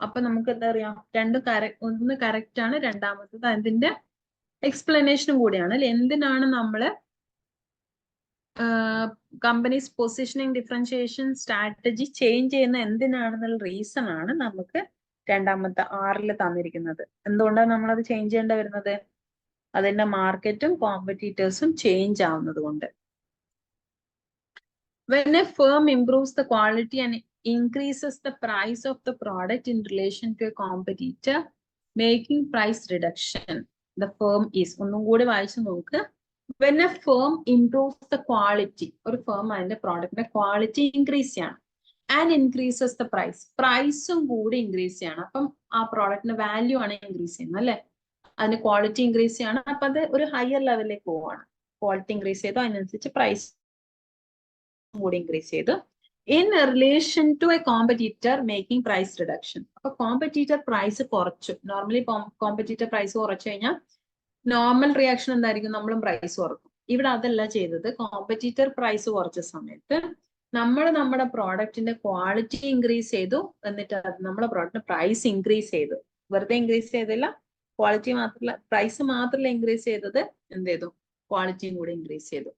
അപ്പൊ നമുക്ക് എന്താ അറിയാം, ഒന്ന് കറക്റ്റ് ആണ്, രണ്ടാമത്തത് അതിന്റെ എക്സ്പ്ലനേഷനും കൂടിയാണ് അല്ലെ. എന്തിനാണ് നമ്മള് companies positioning differentiation strategy change ചെയ്യുന്ന എന്തിനാണെന്നുള്ള റീസൺ ആണ് നമുക്ക് രണ്ടാമത്തെ 6 തന്നിരിക്കുന്നത്. എന്തുകൊണ്ടാണ് നമ്മളത് ചേഞ്ച് ചെയ്യേണ്ടി വരുന്നത്? അതിന്റെ മാർക്കറ്റും കോമ്പറ്റീറ്റേഴ്സും ചേഞ്ച് ആവുന്നത് കൊണ്ട്. When a firm improves the quality and increases the price of the product in relation to a competitor, making price reduction, the firm is. ഒന്നും കൂടി വായിച്ചു നോക്ക്. When a firm improves the quality, ഒരു firm അതിന്റെ പ്രോഡക്റ്റിന്റെ quality increase ചെയ്യണം, and increases the price, പ്രൈസും കൂടി increase ചെയ്യണം. അപ്പം ആ പ്രോഡക്റ്റിന്റെ വാല്യൂ ആണ് ഇൻക്രീസ് ചെയ്യുന്നത് അല്ലെ, അതിന്റെ ക്വാളിറ്റി ഇൻക്രീസ് ചെയ്യണം. അപ്പൊ അത് ഒരു ഹയർ ലെവലിലേക്ക് പോവാണ്. ക്വാളിറ്റി ഇൻക്രീസ് ചെയ്തു, അതിനനുസരിച്ച് പ്രൈസ് കൂടി ഇൻക്രീസ് ചെയ്തു. In relation to a competitor making price reduction. അപ്പൊ കോമ്പറ്റീറ്റർ പ്രൈസ് കുറച്ചു. നോർമലി കോമ്പറ്റീറ്റർ പ്രൈസ് കുറച്ചു കഴിഞ്ഞാൽ നോർമൽ റിയാക്ഷൻ എന്തായിരിക്കും, നമ്മളും പ്രൈസ് കുറക്കും. ഇവിടെ അതല്ല ചെയ്തത്. കോമ്പറ്റീറ്റർ പ്രൈസ് കുറച്ച സമയത്ത് നമ്മൾ നമ്മുടെ പ്രോഡക്റ്റിന്റെ ക്വാളിറ്റി ഇൻക്രീസ് ചെയ്തു, എന്നിട്ട് നമ്മുടെ പ്രോഡക്റ്റിന്റെ പ്രൈസ് ഇൻക്രീസ് ചെയ്തു. വെറുതെ ഇൻക്രീസ് ചെയ്തില്ല, ക്വാളിറ്റി മാത്രമല്ല, പ്രൈസ് മാത്രമല്ല ഇൻക്രീസ് ചെയ്തത്, എന്ത് ചെയ്തു, ക്വാളിറ്റിയും കൂടി ഇൻക്രീസ് ചെയ്തു.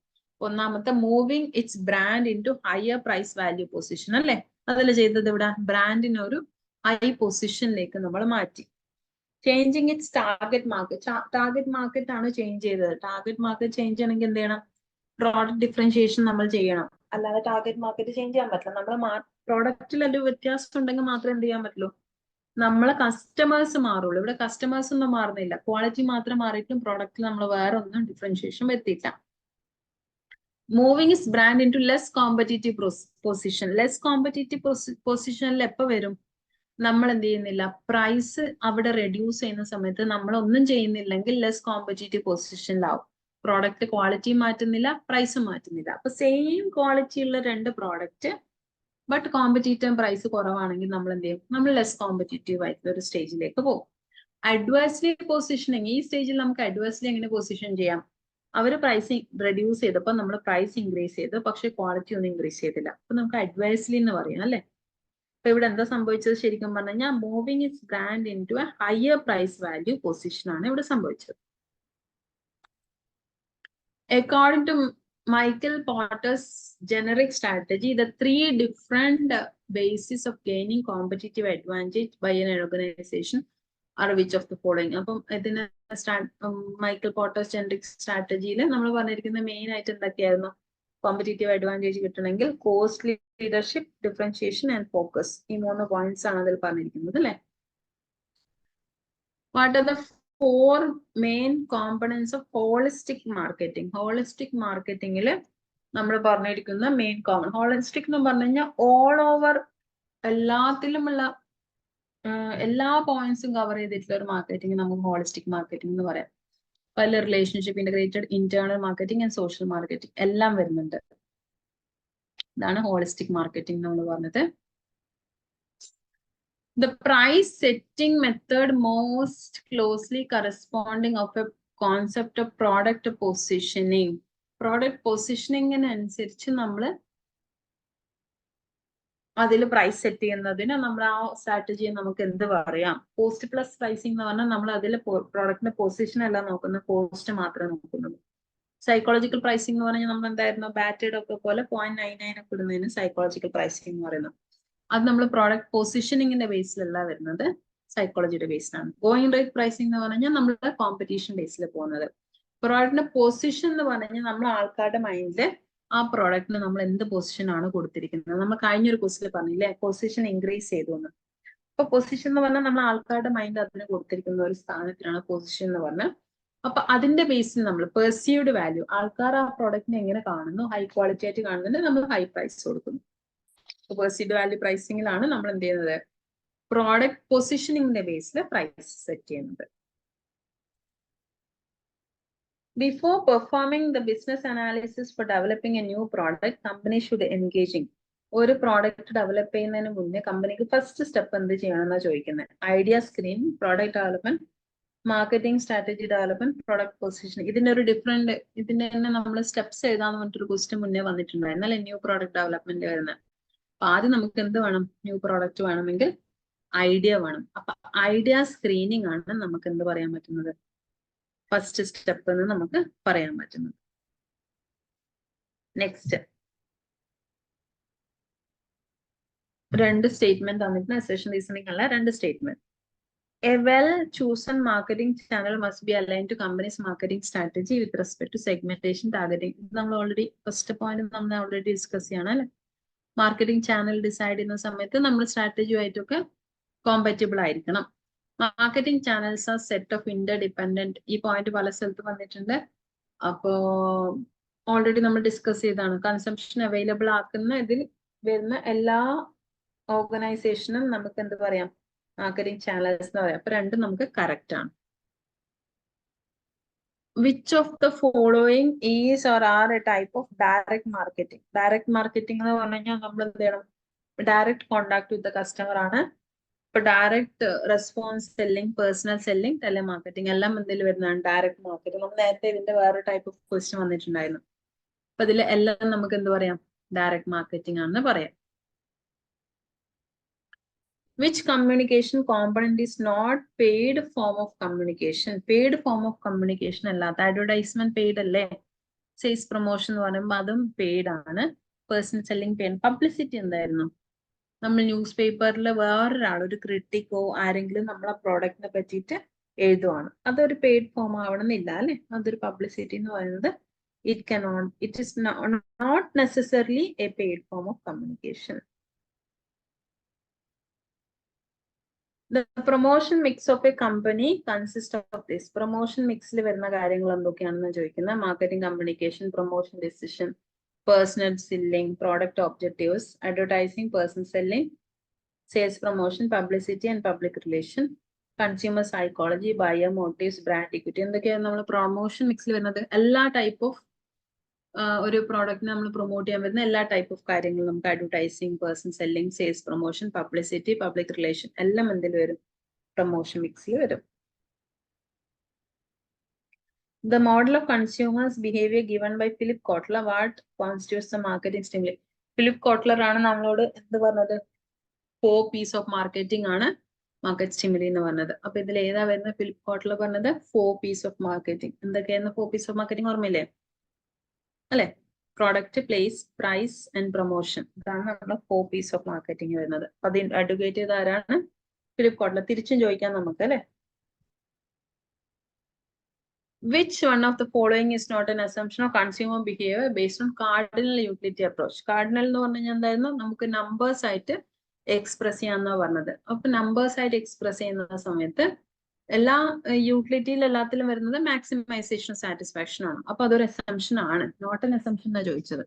ഒന്നാമത്തെ, moving its brand into higher price value position അല്ലെ, അതല്ല ചെയ്തത്. ഇവിടെ ബ്രാൻഡിനെ ഒരു ഹൈ പൊസിഷനിലേക്ക് നമ്മൾ മാറ്റി. Changing it's target market. Target market ആണ് ചേഞ്ച് ചെയ്തത്. ടാർഗറ്റ് മാർക്കറ്റ് ചേഞ്ച് ചെയ്യണമെങ്കിൽ എന്ത് ചെയ്യണം, പ്രോഡക്റ്റ് ഡിഫറൻഷിയേഷൻ നമ്മൾ ചെയ്യണം. അല്ലാതെ ടാർഗറ്റ് മാർക്കറ്റ് ചേഞ്ച് ചെയ്യാൻ പറ്റില്ല. നമ്മൾ പ്രോഡക്റ്റിൽ ഒരു വ്യത്യാസം ഉണ്ടെങ്കിൽ മാത്രമേ എന്ത് ചെയ്യാൻ പറ്റുള്ളൂ, നമ്മളെ കസ്റ്റമേഴ്സ് മാറുള്ളൂ. ഇവിടെ കസ്റ്റമേഴ്സ് ഒന്നും മാറുന്നില്ല, ക്വാളിറ്റി മാത്രം മാറിയിട്ടും പ്രോഡക്റ്റിൽ നമ്മൾ വേറെ ഒന്നും ഡിഫറൻഷിയേഷൻ വരുത്തിയില്ല. Moving is brand into less competitive position. Less competitive പൊസിഷനിൽ എപ്പോ വരും, നമ്മൾ എന്ത് ചെയ്യുന്നില്ല, പ്രൈസ് അവിടെ റെഡ്യൂസ് ചെയ്യുന്ന സമയത്ത് നമ്മൾ ഒന്നും ചെയ്യുന്നില്ലെങ്കിൽ ലെസ് കോമ്പറ്റീറ്റീവ് പൊസിഷനിലാവും. പ്രോഡക്റ്റ് ക്വാളിറ്റി മാറ്റുന്നില്ല, പ്രൈസും മാറ്റുന്നില്ല. അപ്പൊ സെയിം ക്വാളിറ്റി ഉള്ള രണ്ട് പ്രോഡക്റ്റ് ബട്ട് കോമ്പറ്റീറ്റീവ് പ്രൈസ് കുറവാണെങ്കിൽ നമ്മൾ എന്ത് ചെയ്യും, നമ്മൾ ലെസ് കോമ്പറ്റീറ്റീവ് ആയിട്ടുള്ള ഒരു സ്റ്റേജിലേക്ക് പോകും. അഡ്വേഴ്സ്ലി പൊസിഷനിങ്, ഈ സ്റ്റേജിൽ നമുക്ക് അഡ്വേഴ്സ്ലി എങ്ങനെ പൊസിഷൻ ചെയ്യാം, അവർ പ്രൈസ് റെഡ്യൂസ് ചെയ്തപ്പോൾ നമ്മൾ പ്രൈസ് ഇൻക്രീസ് ചെയ്തു, പക്ഷെ ക്വാളിറ്റി ഒന്നും ഇൻക്രീസ് ചെയ്തില്ല. അപ്പൊ നമുക്ക് അഡ്വേഴ്സ്ലി എന്ന് പറയാം അല്ലെ. അപ്പൊ ഇവിടെ എന്താ സംഭവിച്ചത്, ശരിക്കും പറഞ്ഞു കഴിഞ്ഞാൽ moving its brand into a higher price value position ആണ് ഇവിടെ സംഭവിച്ചത്. According to Michael Porter's generic strategy, the three different bases of gaining competitive advantage by an organization are which of the following? അപ്പം ഇതിന് Michael Porter's generic സ്ട്രാറ്റജിയിൽ നമ്മൾ പറഞ്ഞിരിക്കുന്ന main ആയിട്ട് എന്തൊക്കെയായിരുന്നു, competitive advantage കിട്ടണമെങ്കിൽ cost leadership, differentiation and focus, ഈ 3 points ആണ് അതിൽ പറഞ്ഞിരിക്കുന്നത് അല്ലെ. What are the 4 main components of holistic marketing? Holistic മാർക്കറ്റിംഗിൽ നമ്മൾ പറഞ്ഞിരിക്കുന്ന മെയിൻ കോമൺ, ഹോളിസ്റ്റിക് എന്ന് പറഞ്ഞു കഴിഞ്ഞാൽ ഓൾ ഓവർ എല്ലാത്തിലുമുള്ള എല്ലാ പോയിന്റ്സും കവർ ചെയ്തിട്ടുള്ള ഒരു മാർക്കറ്റിംഗ് നമുക്ക് ഹോളിസ്റ്റിക് മാർക്കറ്റിംഗ് എന്ന് പറയാം. പല relationship, integrated internal marketing and social marketing എല്ലാം വരുന്നുണ്ട്. ഇതാണ് ഹോളിസ്റ്റിക് മാർക്കറ്റിംഗ് നമ്മൾ പറഞ്ഞത്. The price setting method most closely corresponding of a concept of product positioning. Product positioning അനുസരിച്ച് നമ്മൾ അതിൽ പ്രൈസ് സെറ്റ് ചെയ്യുന്നതിന് നമ്മൾ ആ സ്ട്രാറ്റജിയെ നമുക്ക് എന്ത് പറയാം, കോസ്റ്റ് പ്ലസ് പ്രൈസിംഗ് എന്ന് പറഞ്ഞാൽ നമ്മൾ അതിൽ പ്രോഡക്റ്റിന്റെ പൊസിഷൻ അല്ല നോക്കുന്നത്, കോസ്റ്റ് മാത്രമേ നോക്കുന്നത്. സൈക്കോളജിക്കൽ പ്രൈസിംഗ് എന്ന് പറഞ്ഞാൽ നമ്മൾ എന്തായിരുന്നു, ബാറ്റഡ് ഒക്കെ പോലെ 0.99 ഒക്കെ ഇടുന്നതിന് സൈക്കോളജിക്കൽ പ്രൈസിംഗ് എന്ന് പറയുന്നത്. അത് നമ്മൾ പ്രോഡക്റ്റ് പൊസിഷനിങ്ങിന്റെ ബേസിലല്ല വരുന്നത്, സൈക്കോളജിയുടെ ബേസിലാണ്. ഗോയിങ് റേറ്റ് പ്രൈസിംഗ് എന്ന് പറഞ്ഞാൽ നമ്മുടെ കോമ്പറ്റീഷൻ ബേസിൽ പോകുന്നത്. പ്രോഡക്റ്റിന്റെ പൊസിഷൻ എന്ന് പറഞ്ഞാൽ നമ്മൾ ആൾക്കാരുടെ മൈൻഡില് ആ പ്രോഡക്റ്റിന് നമ്മൾ എന്ത് പൊസിഷൻ ആണ് കൊടുത്തിരിക്കുന്നത്. നമ്മൾ കഴിഞ്ഞൊരു ക്വസ്റ്റിൽ പറഞ്ഞില്ലേ, പൊസിഷൻ ഇൻക്രീസ് ചെയ്തു എന്ന്. അപ്പൊ പൊസിഷൻ എന്ന് പറഞ്ഞാൽ നമ്മൾ ആൾക്കാരുടെ മൈൻഡ് അതിന് കൊടുത്തിരിക്കുന്ന ഒരു സ്ഥാനത്തിനാണ് പൊസിഷൻ എന്ന് പറഞ്ഞാൽ. അപ്പൊ അതിന്റെ ബേസിൽ നമ്മൾ പെർസീവ്ഡ് വാല്യൂ, ആൾക്കാർ ആ പ്രോഡക്റ്റിനെ എങ്ങനെ കാണുന്നു, ഹൈ ക്വാളിറ്റി ആയിട്ട് കാണുന്നുണ്ട്, നമ്മൾ ഹൈ പ്രൈസ് കൊടുക്കുന്നു. പെർസീവ്ഡ് വാല്യൂ പ്രൈസിംഗിലാണ് നമ്മൾ എന്ത് ചെയ്യുന്നത്, പ്രോഡക്റ്റ് പൊസിഷനിങ്ങിന്റെ ബേസിൽ പ്രൈസ് സെറ്റ് ചെയ്യുന്നത്. Before performing the business analysis for developing a new product, company should engaging. ഒരു പ്രോഡക്റ്റ് ഡെവലപ്പ് ചെയ്യുന്നതിന് മുന്നേ കമ്പനിക്ക് ഫസ്റ്റ് സ്റ്റെപ്പ് എന്ത് ചെയ്യണമെന്നാണ് ചോദിക്കുന്നത്. Idea screening, product development, marketing strategy development, product position. ഇതിന്റെ ഒരു ഡിഫറെന്റ്, ഇതിന്റെ തന്നെ നമ്മൾ സ്റ്റെപ്സ് എഴുതാന്ന് പറഞ്ഞിട്ടൊരു ക്വസ്റ്റ്യൻ മുന്നേ വന്നിട്ടുണ്ടായിരുന്നു അല്ലെ, ന്യൂ പ്രോഡക്റ്റ് ഡെവലപ്മെന്റ് വരുന്നത്. അപ്പൊ ആദ്യം നമുക്ക് എന്ത് വേണം, ന്യൂ പ്രോഡക്റ്റ് വേണമെങ്കിൽ ഐഡിയ വേണം. അപ്പൊ ഐഡിയ സ്ക്രീനിങ് ആണ് നമുക്ക് എന്ത് പറയാൻ പറ്റുന്നത്, ഫസ്റ്റ് സ്റ്റെപ്പ് എന്ന് നമുക്ക് പറയാൻ പറ്റുന്നത്. നെക്സ്റ്റ് 2 സ്റ്റേറ്റ്മെന്റ് തന്നിട്ടുണ്ട്, അസർഷൻ റീസണിംഗ് അല്ല, 2 statement. A well chosen marketing channel must be aligned to company's marketing strategy with respect to segmentation, targeting. നമ്മൾ ഓൾറെഡി ഫസ്റ്റ് പോയിന്റ് നമ്മൾ ഓൾറെഡി ഡിസ്കസ് ചെയ്യണം അല്ലെ. മാർക്കറ്റിംഗ് ചാനൽ ഡിസൈഡ് ചെയ്യുന്ന സമയത്ത് നമ്മൾ സ്ട്രാറ്റജിയുമായിട്ടൊക്കെ കോമ്പറ്റബിൾ ആയിരിക്കണം. Marketing channels are set of ഇന്റർഡിപെൻഡന്റ്. ഈ point പല സ്ഥലത്ത് വന്നിട്ടുണ്ട്. അപ്പോ ഓൾറെഡി നമ്മൾ ഡിസ്കസ് ചെയ്താണ്. കൺസംഷൻ അവൈലബിൾ ആക്കുന്ന ഇതിൽ വരുന്ന എല്ലാ ഓർഗനൈസേഷനും നമുക്ക് എന്ത് പറയാം, മാർക്കറ്റിംഗ് ചാനൽസ് എന്ന് പറയാം. അപ്പൊ രണ്ടും നമുക്ക് കറക്റ്റ് ആണ്. Which of the following is or are a type of direct marketing? Direct marketing എന്ന് പറഞ്ഞു കഴിഞ്ഞാൽ നമ്മൾ എന്ത് ചെയ്യണം, direct contact with the customer ആണ്. ഇപ്പൊ direct response selling, personal selling, telemarketing എല്ലാം ഇതിൽ വരുന്നതാണ് ഡയറക്റ്റ് മാർക്കറ്റിംഗ്. നമ്മൾ നേരത്തെ ഇതിന്റെ വേറെ ടൈപ്പ് ഓഫ് ക്വസ്റ്റ്യൻ വന്നിട്ടുണ്ടായിരുന്നു. അപ്പൊ ഇതിൽ എല്ലാം നമുക്ക് എന്ത് പറയാം, ഡയറക്റ്റ് മാർക്കറ്റിംഗ് ആണെന്ന് പറയാം. Which communication component is not paid form of communication? Paid form of communication അല്ലാത്ത advertisement paid അല്ലേ, സെയിൽസ് പ്രൊമോഷൻ എന്ന് പറയുമ്പോൾ അതും പെയ്ഡ് ആണ്. Personal selling paid. പബ്ലിസിറ്റി എന്തായിരുന്നു, നമ്മൾ ന്യൂസ് പേപ്പറിൽ വേറൊരാൾ, ഒരു ക്രിട്ടിക്കോ ആരെങ്കിലും നമ്മളെ പ്രോഡക്റ്റിനെ പറ്റിയിട്ട് എഴുതുവാണ്, അതൊരു പെയ്ഡ് ഫോം ആവണമെന്നില്ല അല്ലെ, അതൊരു പബ്ലിസിറ്റി എന്ന് പറയുന്നത് it is not necessarily a paid form of communication. The promotion mix of a company consists of this. Promotion mix il varuna കാര്യങ്ങൾ എന്തൊക്കെയാണെന്ന് ചോദിക്കുന്നത് marketing communication, promotion decision, personal selling, product objectives, advertising, person selling, sales promotion, publicity and public relation, consumer psychology, buyer motives, brand equity. എന്തൊക്കെയാണ് നമ്മൾ promotion mix il varunathu എല്ലാ type of ഒരു പ്രോഡക്റ്റിനെ നമ്മൾ promote ചെയ്യാൻ വരുന്ന എല്ലാ ടൈപ്പ് ഓഫ് കാര്യങ്ങളും നമുക്ക് advertising, person selling, sales promotion, publicity, public relation എല്ലാം എന്തിൽ വരും? പ്രൊമോഷൻ മിക്സിൽ വരും. The model of consumers behavior given by Philip Kotler, what constitutes the marketing stimuli? Philip Kotler ആണ് നമ്മളോട് എന്ത് പറഞ്ഞത്? 4 piece of marketing ആണ് മാർക്കറ്റ് സ്റ്റിമുലി എന്ന് പറഞ്ഞത്. അപ്പൊ ഇതിൽ ഏതാ വരുന്നത്? ഫിലിപ്പ് കോട്ട്ലർ പറഞ്ഞത് 4 piece of marketing. എന്തൊക്കെയായിരുന്നു 4 piece of marketing? ഓർമ്മയില്ലേ? അല്ലെ? Product, place, price and promotion. ഇതാണ് നമ്മുടെ 4 piece of marketing വരുന്നത്. അത് അഡ്വക്കേറ്റ് ചെയ്ത ആരാണ്? Philip Kotler. തിരിച്ചും ചോദിക്കാം നമുക്ക് അല്ലെ. Which one of the following is not an assumption of consumer behavior based on cardinal utility approach? Cardinal എന്ന് പറഞ്ഞു കഴിഞ്ഞാൽ എന്തായിരുന്നു? നമുക്ക് നമ്പേഴ്സ് ആയിട്ട് എക്സ്പ്രസ് ചെയ്യാന്നാ പറഞ്ഞത്. അപ്പൊ നമ്പേഴ്സ് ആയിട്ട് എക്സ്പ്രസ് ചെയ്യുന്ന സമയത്ത് എല്ലാ യൂട്ടിലിറ്റിയിൽ എല്ലാത്തിലും വരുന്നത് മാക്സിമൈസേഷൻ സാറ്റിസ്ഫാക്ഷൻ ആണ്. അപ്പൊ അതൊരു അസംഷൻ ആണ്, നോട്ട് എൻ അസംഷൻ എന്നാ ചോദിച്ചത്.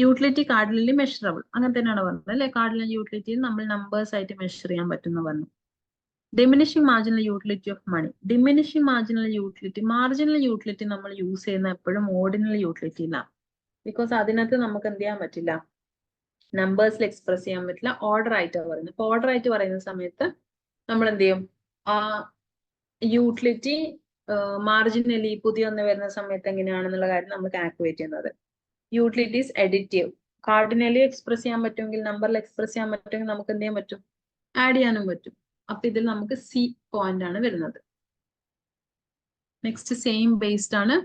യൂട്ടിലിറ്റി കാർഡിനലി മെഷറബിൾ, അങ്ങനെ തന്നെയാണ് പറഞ്ഞത് അല്ലെ. കാർഡിനൽ യൂട്ടിലിറ്റിയിൽ നമ്മൾ നമ്പേഴ്സ് ആയിട്ട് മെഷർ ചെയ്യാൻ പറ്റുന്ന പറഞ്ഞു. Diminishing marginal utility of money. Diminishing marginal utility, marginal utility നമ്മൾ യൂസ് ചെയ്യുന്ന എപ്പോഴും ഓർഡിനൽ യൂട്ടിലിറ്റി ഇല്ല. ബിക്കോസ് അതിനകത്ത് നമുക്ക് എന്ത് ചെയ്യാൻ പറ്റില്ല, നമ്പേഴ്സിൽ എക്സ്പ്രസ് ചെയ്യാൻ പറ്റില്ല, ഓർഡർ ആയിട്ടാണ് പറയുന്നത്. അപ്പൊ ഓർഡർ ആയിട്ട് പറയുന്ന സമയത്ത് നമ്മൾ എന്ത് ചെയ്യും, ആ യൂട്ടിലിറ്റി മാർജിനലി പുതിയ ഒന്ന് വരുന്ന സമയത്ത് എങ്ങനെയാണെന്നുള്ള കാര്യം നമ്മൾ കാൽക്കുലേറ്റ് ചെയ്യുന്നത്. യൂട്ടിലിറ്റീസ് എഡിറ്റീവ്, കാർഡിനലി എക്സ്പ്രസ് ചെയ്യാൻ പറ്റുമെങ്കിൽ, നമ്പറിൽ എക്സ്പ്രസ് ചെയ്യാൻ പറ്റുമെങ്കിൽ നമുക്ക് എന്ത് ചെയ്യാൻ പറ്റും, ആഡ് ചെയ്യാനും പറ്റും. അപ്പൊ ഇതിൽ നമുക്ക് സി പോയിന്റ് ആണ് വരുന്നത്. നെക്സ്റ്റ് സെയിം ബേസ്ഡ് ആണ്.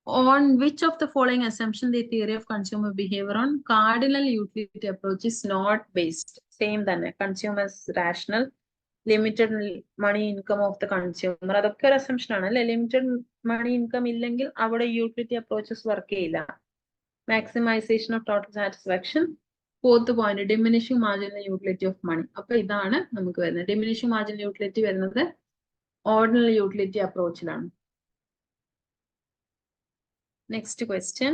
On which of the following assumption the theory of consumer behavior on cardinal utility approach is not based? Same തന്നെ. Consumers rational, limited money income of the consumer. അതൊക്കെ ഒരു assumption ആണ് അല്ലെ. Limited മണി income ഇല്ലെങ്കിൽ അവിടെ utility approaches work ചെയ്യില്ല. Maximisation of total satisfaction. Fourth point diminishing marginal utility of money. അപ്പൊ ഇതാണ് നമുക്ക് വരുന്നത്. ഡിമിനിഷിംഗ് മാർജിനൽ യൂട്ടിലിറ്റി വരുന്നത് ഓർഡിനൽ യൂട്ടിലിറ്റി അപ്രോച്ചിലാണ്. Next question.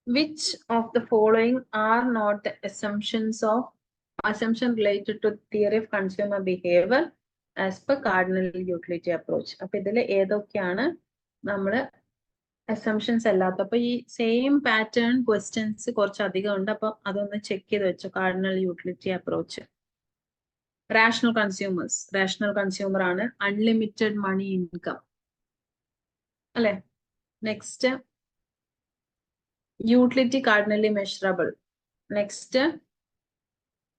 Which of the following are not the assumption related to theory of consumer behavior as per cardinal utility approach? അപ്പൊ ഇതിൽ ഏതൊക്കെയാണ് നമ്മള് അസംഷൻസ് അല്ലാത്ത? അപ്പൊ ഈ സെയിം പാറ്റേൺ ക്വസ്റ്റ്യൻസ് കുറച്ചധികം ഉണ്ട്. അപ്പൊ അതൊന്ന് ചെക്ക് ചെയ്ത് വെച്ചോ. Cardinal utility approach, rational consumers, rational consumer ആണ്. അൺലിമിറ്റഡ് മണി ഇൻകം അല്ലെ. Next utility cardinally measurable. Next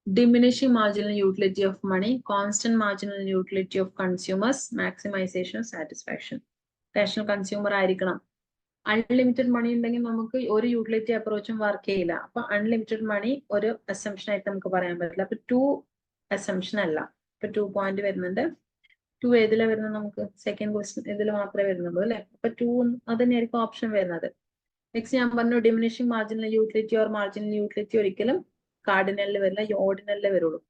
diminishing marginal utility of money, constant marginal utility of consumers, maximisation of satisfaction. Rational consumer ആയിരിക്കണം. Unlimited money ഉണ്ടെങ്കിൽ നമുക്ക് ഒരു utility അപ്രോച്ചും work ചെയ്യില്ല. അപ്പൊ unlimited മണി ഒരു assumption ആയിട്ട് നമുക്ക് പറയാൻ പറ്റില്ല. അപ്പൊ 2 അസംഷൻ അല്ല. ഇപ്പൊ 2 പോയിന്റ് വരുന്നുണ്ട്. 2 ഏതിലാ വരുന്നത്? നമുക്ക് സെക്കൻഡ് ക്വസ്റ്റ്യൻ ഇതിൽ മാത്രമേ വരുന്നുള്ളൂ അല്ലെ. അപ്പൊ 2 അത് തന്നെയായിരിക്കും ഓപ്ഷൻ വരുന്നത്. നെക്സ്റ്റ് ഞാൻ പറഞ്ഞു diminishing marginal utility or marginal utility ഒരിക്കലും കാർഡിനലിൽ വരില്ല, ഓർഡിനലിലേ വരുള്ളൂ.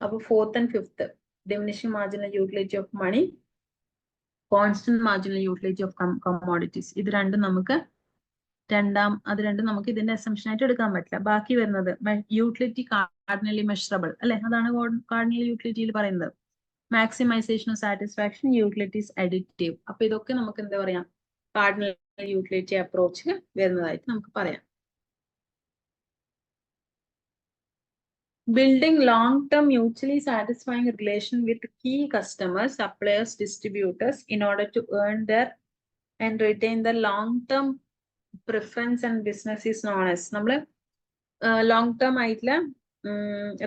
അപ്പൊ 4th and 5th diminishing marginal utility of money, constant marginal utility of commodities. ഇത് രണ്ടും നമുക്ക് നമുക്ക് ഇതിന്റെ അസംഷൻ ആയിട്ട് എടുക്കാൻ പറ്റില്ല. ബാക്കി വരുന്നത് യൂട്ടിലിറ്റി കാർഡിനലി മെഷറബിൾ അല്ലെ. അതാണ് കാർഡിനൽ യൂട്ടിലിറ്റിയിൽ പറയുന്നത്. Maximisation of satisfaction, utilities additive. അപ്പൊ ഇതൊക്കെ നമുക്ക് എന്താ പറയാം, കാർഡിനൽ യൂട്ടിലിറ്റി അപ്രോച്ചിൽ വരുന്നതായിട്ട് നമുക്ക് പറയാം. Building long-term mutually satisfying relation with key customers, suppliers, distributors in order to earn their and retain the long-term preference and business is known as. നമ്മള് long term ആയിട്ടുള്ള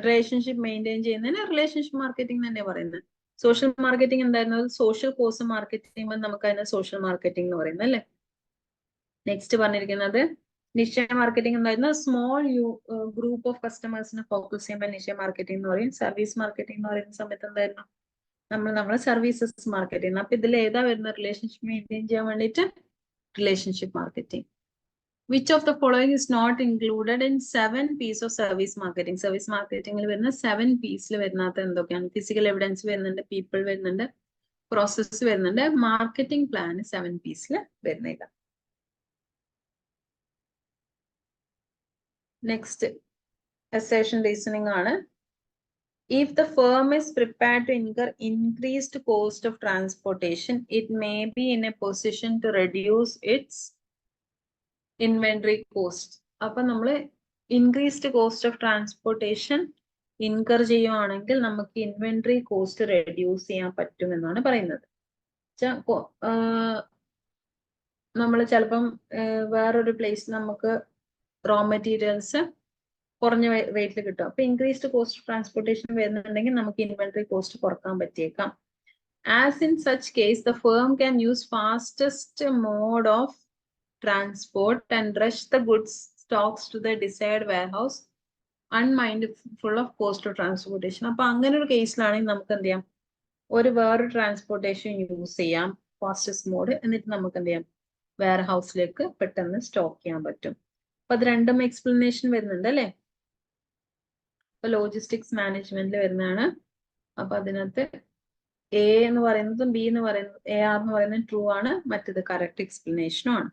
റിലേഷൻഷിപ്പ് മെയിൻറ്റെയിൻ ചെയ്യുന്നതിന് relationship marketing തന്നെ പറയുന്നത്. Social marketing എന്തായിരുന്നു? Social course marketing നമുക്ക് അതിന് social marketing എന്ന് പറയുന്നത് അല്ലെ. നെക്സ്റ്റ് പറഞ്ഞിരിക്കുന്നത് നിഷ മാർക്കറ്റിംഗ് എന്തായിരുന്നു? സ്മോൾ ഗ്രൂപ്പ് ഓഫ് കസ്റ്റമേഴ്സിനെ ഫോക്കസ് ചെയ്യുമ്പോൾ നിഷ മാർക്കറ്റിംഗ് എന്ന് പറയും. സർവീസ് മാർക്കറ്റിംഗ് എന്ന് പറയുന്ന സമയത്ത് എന്തായിരുന്നു? നമ്മളെ സർവീസസ് മാർക്കറ്റിംഗ്. അപ്പൊ ഇതിൽ ഏതാ വരുന്ന റിലേഷൻഷിപ്പ് മെയിൻറ്റെയിൻ ചെയ്യാൻ വേണ്ടിയിട്ട്? Relationship marketing. Which of the following is not included in 7 P's of service marketing? Service marketing വരുന്ന 7 P's വരുന്നത് എന്തൊക്കെയാണ്? ഫിസിക്കൽ എവിഡൻസ് വരുന്നുണ്ട്, പീപ്പിൾ വരുന്നുണ്ട്, പ്രോസസ് വരുന്നുണ്ട്, മാർക്കറ്റിംഗ് പ്ലാൻ 7 P's വരുന്നില്ല. നെക്സ്റ്റ് assertion reasoning ആണ്. If the firm is prepared to incur increased cost of transportation, it may be in a position to reduce its inventory cost. അപ്പൊ നമ്മള് increased cost of transportation incur ചെയ്യുവാണെങ്കിൽ നമുക്ക് inventory cost reduce ചെയ്യാൻ പറ്റും എന്നാണ് പറയുന്നത്. നമ്മൾ ചിലപ്പം വേറൊരു പ്ലേസിൽ നമുക്ക് റോ മെറ്റീരിയൽസ് കുറഞ്ഞ റേറ്റിൽ കിട്ടും. അപ്പൊ ഇൻക്രീസ്ഡ് കോസ്റ്റ് ഓഫ് ട്രാൻസ്പോർട്ടേഷൻ വരുന്നുണ്ടെങ്കിൽ നമുക്ക് ഇൻവെന്ററി കോസ്റ്റ് കുറക്കാൻ പറ്റിയേക്കാം. As in such case the firm can use fastest mode of transport and rush the goods stocks to the desired warehouse unmindful of cost of transportation. അപ്പൊ അങ്ങനെ ഒരു കേസിലാണെങ്കിൽ നമുക്ക് എന്ത് ചെയ്യാം? വേറെ ട്രാൻസ്പോർട്ടേഷൻ യൂസ് ചെയ്യാം, ഫാസ്റ്റസ്റ്റ് മോഡ്, എന്നിട്ട് നമുക്ക് എന്ത് ചെയ്യാം? വെയർ ഹൗസിലേക്ക് പെട്ടെന്ന് സ്റ്റോക്ക് ചെയ്യാൻ പറ്റും. അപ്പൊ അത് രണ്ടും എക്സ്പ്ലനേഷൻ വരുന്നുണ്ട് അല്ലെ? അപ്പൊ ലോജിസ്റ്റിക്സ് മാനേജ്മെന്റിൽ വരുന്നതാണ്. അപ്പൊ അതിനകത്ത് എ എന്ന് പറയുന്നതും ബി എന്ന് പറയുന്നത് AR എന്ന് പറയുന്നത് ട്രൂ ആണ്, മറ്റത് കറക്റ്റ് എക്സ്പ്ലനേഷനും ആണ്.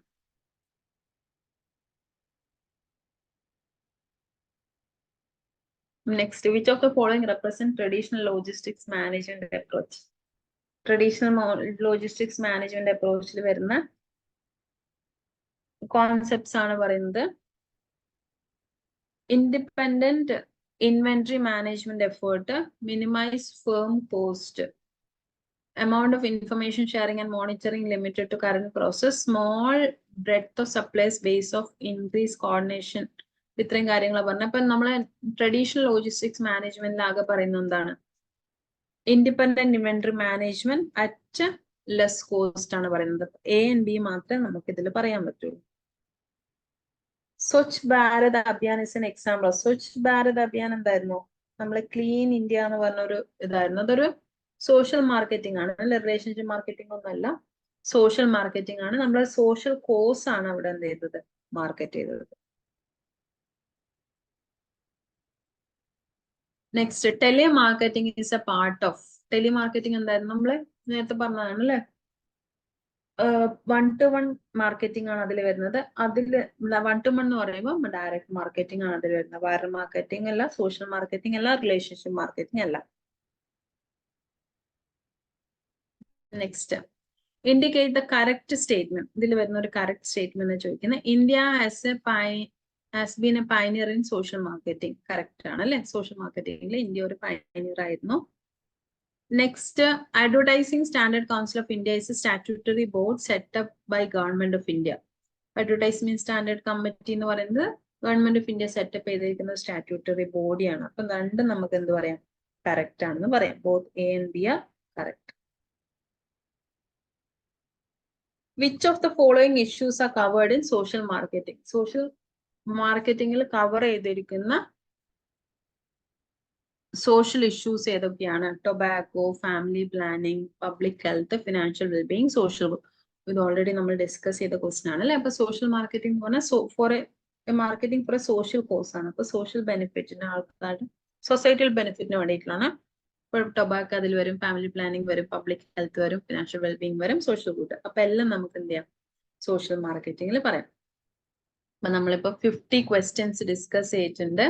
Next, which of the following represent traditional logistics management approach? Traditional logistics management approach ൽ വരുന്ന കോൺസെപ്റ്റ്സ് ആണ് പറയുന്നത്. Independent inventory management effort, minimise firm cost, amount of information sharing and monitoring limited to current process, small breadth of supplies, base of increased coordination. ഇത്രയും കാര്യങ്ങളാണ് പറഞ്ഞത്. അപ്പൊ നമ്മളെ traditional logistics മാനേജ്മെന്റിൽ ആകെ പറയുന്നത് എന്താണ്? Independent inventory management at less cost ആണ് പറയുന്നത്. A and B മാത്രമേ നമുക്ക് ഇതിൽ പറയാൻ പറ്റുള്ളൂ. Swachh Bharat Abhiyan is an example. Swachh Bharat Abhiyan എന്തായിരുന്നു? നമ്മളെ ക്ലീൻ ഇന്ത്യ എന്ന് പറഞ്ഞൊരു ഇതായിരുന്നു. അതൊരു സോഷ്യൽ മാർക്കറ്റിംഗ് ആണ് അല്ലെ? റിലേഷൻഷിപ്പ് മാർക്കറ്റിംഗ് ഒന്നല്ല, സോഷ്യൽ മാർക്കറ്റിംഗ് ആണ്. നമ്മുടെ സോഷ്യൽ കോസ് ആണ് അവിടെ എന്ത് ചെയ്തത്? മാർക്കറ്റ് ചെയ്തത്. Next, telemarketing is A part of. Telemarketing എന്തായിരുന്നു? നമ്മള് നേരത്തെ പറഞ്ഞതാണ് അല്ലെ? 1-to-1 മാർക്കറ്റിംഗ് ആണ് അതിൽ വരുന്നത്. അതിൽ 1-to-1 എന്ന് പറയുമ്പോൾ ഡയറക്റ്റ് മാർക്കറ്റിംഗ് ആണ് അതിൽ വരുന്നത്. വൈറൽ മാർക്കറ്റിംഗ് അല്ല, സോഷ്യൽ മാർക്കറ്റിംഗ് അല്ല, റിലേഷൻഷിപ്പ് മാർക്കറ്റിംഗ് അല്ല. Next, indicate the correct statement. ഇതിൽ വരുന്ന ഒരു കറക്റ്റ് സ്റ്റേറ്റ്മെന്റ് ചോദിക്കുന്നത്. India has been a pioneer in social marketing. Correct ആണ് അല്ലെ? സോഷ്യൽ മാർക്കറ്റിംഗിൽ ഇന്ത്യ ഒരു പയനിയർ ആയിരുന്നു. നെക്സ്റ്റ്, advertising standard council of India is a statutory board set up by government of India. Advertisement standard committee എന്ന് പറയുന്നത് government of India setup ചെയ്തിരിക്കുന്ന statutory ബോഡിയാണ്. അപ്പൊ രണ്ടും നമുക്ക് എന്ത് പറയാം? കറക്റ്റ് ആണെന്ന് പറയാം. Both A and B are correct. Which of the following issues are covered in social marketing? Social മാർക്കറ്റിംഗിൽ കവർ ചെയ്തിരിക്കുന്ന സോഷ്യൽ ഇഷ്യൂസ് ഏതൊക്കെയാണ്? Tobacco, family planning, public health, financial wellbeing, social. ഇത് ഓൾറെഡി നമ്മൾ ഡിസ്കസ് ചെയ്ത question ആണ് അല്ലെ? അപ്പൊ social marketing എന്ന് പറഞ്ഞാൽ for a marketing for a social cause ആണ്. അപ്പൊ സോഷ്യൽ ബെനിഫിറ്റിന്, ആൾക്കാരുടെ സൊസൈറ്റിയൽ ബെനിഫിറ്റിന് വേണ്ടിയിട്ടാണ്. ഇപ്പൊ ടൊബാക്കോ അതിൽ വരും, ഫാമിലി പ്ലാനിങ് വരും, പബ്ലിക് ഹെൽത്ത് വരും, ഫിനാൻഷ്യൽ വെൽബീയിങ് വരും, സോഷ്യൽ ഗുഡ്. അപ്പൊ എല്ലാം നമുക്ക് എന്ത് ചെയ്യാം? സോഷ്യൽ മാർക്കറ്റിംഗിൽ പറയാം. അപ്പൊ നമ്മളിപ്പോ 50 ക്വസ്റ്റ്യൻസ് ഡിസ്കസ് ചെയ്തിട്ടുണ്ട്.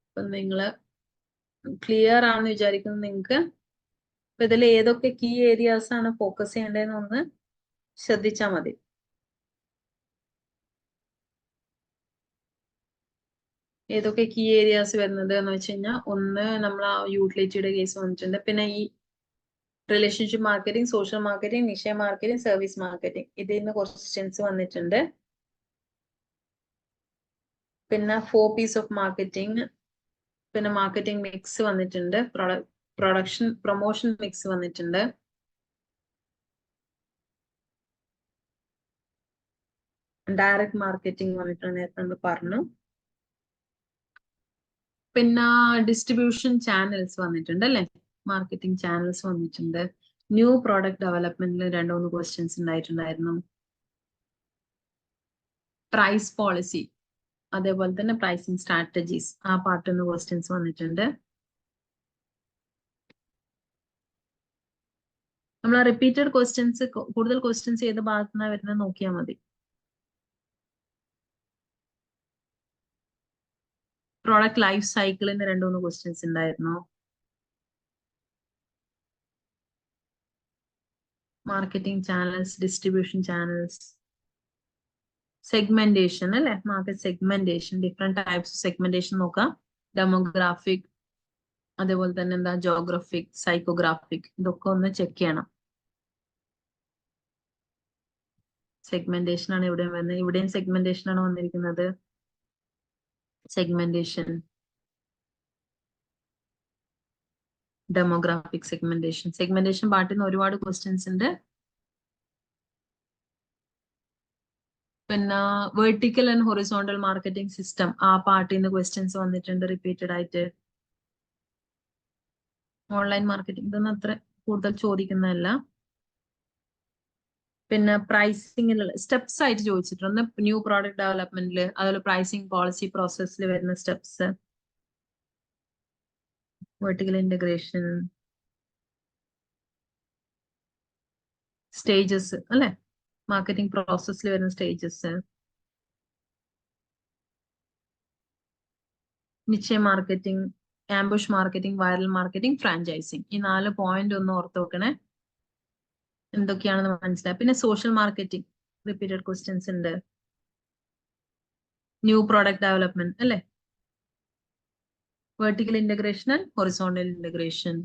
അപ്പൊ നിങ്ങള് ക്ലിയർ ആണെന്ന് വിചാരിക്കുന്നു നിങ്ങൾക്ക്. അപ്പൊ ഇതിൽ ഏതൊക്കെ കീ ഏരിയാസ് ആണ് ഫോക്കസ് ചെയ്യേണ്ടതെന്ന് ഒന്ന് ശ്രദ്ധിച്ചാൽ മതി. ഏതൊക്കെ കീ ഏരിയാസ് വരുന്നത് എന്ന് വെച്ച് കഴിഞ്ഞാൽ, ഒന്ന് നമ്മൾ ആ യൂട്ടിലിറ്റിയുടെ കേസ് വന്നിട്ടുണ്ട്. പിന്നെ ഈ relationship marketing, social marketing, niche marketing, service marketing, ഇതിൽ നിന്ന് ക്വസ്റ്റ്യൻസ് വന്നിട്ടുണ്ട്. പിന്നെ 4 P's ഓഫ് മാർക്കറ്റിംഗ്, പിന്നെ മാർക്കറ്റിംഗ് മിക്സ് വന്നിട്ടുണ്ട്, പ്രൊമോഷൻ മിക്സ് വന്നിട്ടുണ്ട്. ഡയറക്റ്റ് മാർക്കറ്റിംഗ് വന്നിട്ടുണ്ട് നേരത്തെ നമ്മൾ പറഞ്ഞു. പിന്നെ ഡിസ്ട്രിബ്യൂഷൻ ചാനൽസ് വന്നിട്ടുണ്ട് അല്ലെ, മാർക്കറ്റിംഗ് ചാനൽസ് വന്നിട്ടുണ്ട്. ന്യൂ പ്രോഡക്റ്റ് ഡെവലപ്മെന്റിൽ 2-3 ക്വസ്റ്റ്യൻസ് ഉണ്ടായിട്ടുണ്ടായിരുന്നു. പ്രൈസ് പോളിസി, അതേപോലെ തന്നെ പ്രൈസിങ് സ്ട്രാറ്റജീസ്, ആ പാർട്ടിൽ നിന്ന് ക്വസ്റ്റ്യൻസ് വന്നിട്ടുണ്ട്. നമ്മൾ റിപ്പീറ്റഡ് ക്വസ്റ്റ്യൻസ്, കൂടുതൽ ക്വസ്റ്റ്യൻസ് ഏത് ഭാഗത്തു നിന്നാണ് വരുന്നത് നോക്കിയാൽ മതി. പ്രോഡക്റ്റ് ലൈഫ് സൈക്കിളിന് 2-3 ക്വസ്റ്റ്യൻസ് ഉണ്ടായിരുന്നു. Marketing channels, distribution channels, segmentation അല്ലെ, market segmentation, different types segmentation നോക്കാം. ഡെമോഗ്രാഫിക്, അതേപോലെ തന്നെ എന്താ ജോഗ്രഫിക്, സൈക്കോഗ്രാഫിക്, ഇതൊക്കെ ഒന്ന് ചെക്ക് ചെയ്യണം. സെഗ്മെന്റേഷൻ ആണ് ഇവിടെ വരുന്നത്, ഇവിടെയും സെഗ്മെന്റേഷൻ ആണ് വന്നിരിക്കുന്നത്. സെഗ്മെന്റേഷൻ, ഡെമോഗ്രാഫിക് സെഗ്മെന്റേഷൻ, സെഗ്മെന്റേഷൻ പാർട്ടിൽ നിന്ന് ഒരുപാട് ക്വസ്റ്റ്യൻസ് ഉണ്ട്. പിന്നെ vertical and horizontal marketing system, ആ പാർട്ടിൽ നിന്ന് ക്വസ്റ്റ്യൻസ് വന്നിട്ടുണ്ട് റിപ്പീറ്റഡ് ആയിട്ട്. ഓൺലൈൻ മാർക്കറ്റിംഗ് ഇതൊന്നും അത്ര കൂടുതൽ ചോദിക്കുന്നതല്ല. പിന്നെ പ്രൈസിംഗിലുള്ള സ്റ്റെപ്സ് ആയിട്ട് ചോദിച്ചിട്ടുണ്ട്. ന്യൂ പ്രോഡക്റ്റ് ഡെവലപ്മെന്റിൽ, അതുപോലെ പ്രൈസിംഗ് പോളിസി പ്രോസസ്സിൽ വരുന്ന സ്റ്റെപ്സ്, വെർട്ടിക്കൽ ഇന്റഗ്രേഷൻ, സ്റ്റേജസ് അല്ലെ, മാർക്കറ്റിംഗ് പ്രോസസ്സിൽ വരുന്ന സ്റ്റേജസ്, നിശ്ചയ marketing, ambush marketing, viral marketing, franchising, ഈ 4 പോയിന്റ് ഒന്ന് ഓർത്ത് വെക്കണേ, എന്തൊക്കെയാണെന്ന് മനസ്സിലായി. പിന്നെ സോഷ്യൽ മാർക്കറ്റിംഗ് റിപ്പീറ്റഡ് ക്വസ്റ്റ്യൻസ് ഉണ്ട്. ന്യൂ പ്രോഡക്റ്റ് ഡെവലപ്മെന്റ് അല്ലെ, vertical integration and horizontal integration,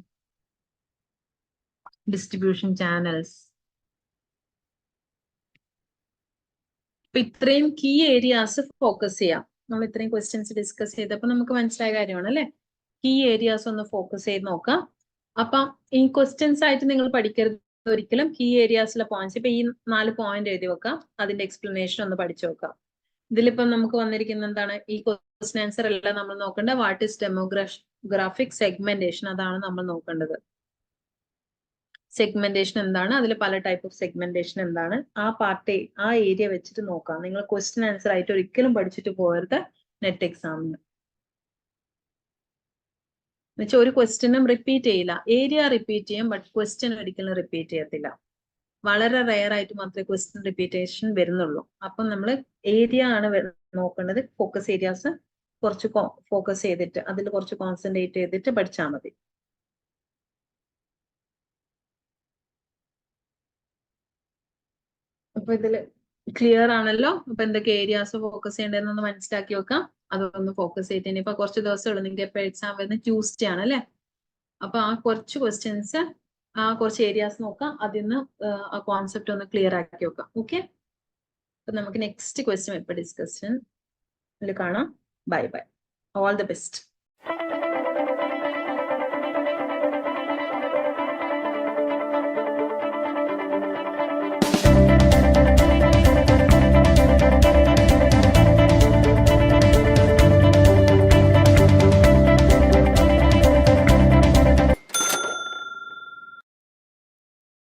distribution channels. അപ്പൊ ഇത്രയും കീ ഏരിയാസ് ഫോക്കസ് ചെയ്യാം. നമ്മൾ ഇത്രയും ക്വസ്റ്റ്യൻസ് ഡിസ്കസ് ചെയ്തപ്പോൾ നമുക്ക് മനസ്സിലായ കാര്യമാണ് അല്ലെ. കീ ഏരിയാസ് ഒന്ന് ഫോക്കസ് ചെയ്ത് നോക്കാം. അപ്പൊ ഈ ക്വസ്റ്റ്യൻസ് ആയിട്ട് നിങ്ങൾ പഠിക്കരുത് ഒരിക്കലും. കീ ഏരിയാസിലെ പോയിന്റ്സ്, ഇപ്പൊ ഈ 4 പോയിന്റ് എഴുതി വെക്കാം, അതിന്റെ എക്സ്പ്ലനേഷൻ ഒന്ന് പഠിച്ചു നോക്കാം. ഇതിലിപ്പം നമുക്ക് വന്നിരിക്കുന്ന എന്താണ്, ഈ ക്വസ്റ്റ്യൻ ആൻസർ എല്ലാം നമ്മൾ നോക്കേണ്ടത് വാട്ട് ഈസ് ഡെമോഗ്രാഫിക് സെഗ്മെന്റേഷൻ, അതാണ് നമ്മൾ നോക്കേണ്ടത്. സെഗ്മെന്റേഷൻ എന്താണ്, അതിൽ പല ടൈപ്പ് ഓഫ് സെഗ്മെന്റേഷൻ എന്താണ്, ആ പാർട്ട് ആ ഏരിയ വെച്ചിട്ട് നോക്കാം. നിങ്ങൾ ക്വസ്റ്റ്യൻ ആൻസർ ആയിട്ട് ഒരിക്കലും പഠിച്ചിട്ട് പോകരുത് നെറ്റ് എക്സാമിന്. എന്നുവെച്ചാൽ ഒരു ക്വസ്റ്റ്യനും റിപ്പീറ്റ് ചെയ്യില്ല. ഏരിയ റിപ്പീറ്റ് ചെയ്യും, ബട്ട് ക്വസ്റ്റ്യൻ ഒരിക്കലും റിപ്പീറ്റ് ചെയ്യത്തില്ല. വളരെ റെയർ ആയിട്ട് മാത്രമേ ക്വസ്റ്റ്യൻ റിപ്പീറ്റേഷൻ വരുന്നുള്ളൂ. അപ്പം നമ്മൾ ഏരിയ ആണ് നോക്കേണ്ടത്. ഫോക്കസ് ഏരിയാസ് കുറച്ച് ഫോക്കസ് ചെയ്തിട്ട് അതിൽ കുറച്ച് കോൺസെൻട്രേറ്റ് ചെയ്തിട്ട് പഠിച്ചാൽ മതി. അപ്പൊ ഇതില് ക്ലിയർ ആണല്ലോ. അപ്പൊ എന്തൊക്കെ ഏരിയാസ് ഫോക്കസ് ചെയ്യേണ്ടതെന്നൊന്ന് മനസ്സിലാക്കി വെക്കാം. അതൊന്ന് ഫോക്കസ് ചെയ്തിട്ട് ഇനിയിപ്പോ കുറച്ച് ദിവസമുള്ളൂ. നിങ്ങൾക്ക് എപ്പോ എക്സാം വരുന്നത് ട്യൂസ്ഡേ ആണ് അല്ലെ. അപ്പൊ ആ കുറച്ച് ക്വസ്റ്റ്യൻസ്, ആ കുറച്ച് ഏരിയാസ് നോക്കാം, അതിൽ നിന്ന് ആ കോൺസെപ്റ്റ് ഒന്ന് ക്ലിയർ ആക്കി വെക്കാം. ഓക്കെ, അപ്പൊ നമുക്ക് നെക്സ്റ്റ് ക്വസ്റ്റ്യൻ ഇപ്പൊ ഡിസ്കഷൻ കാണാം. Bye bye, all the best.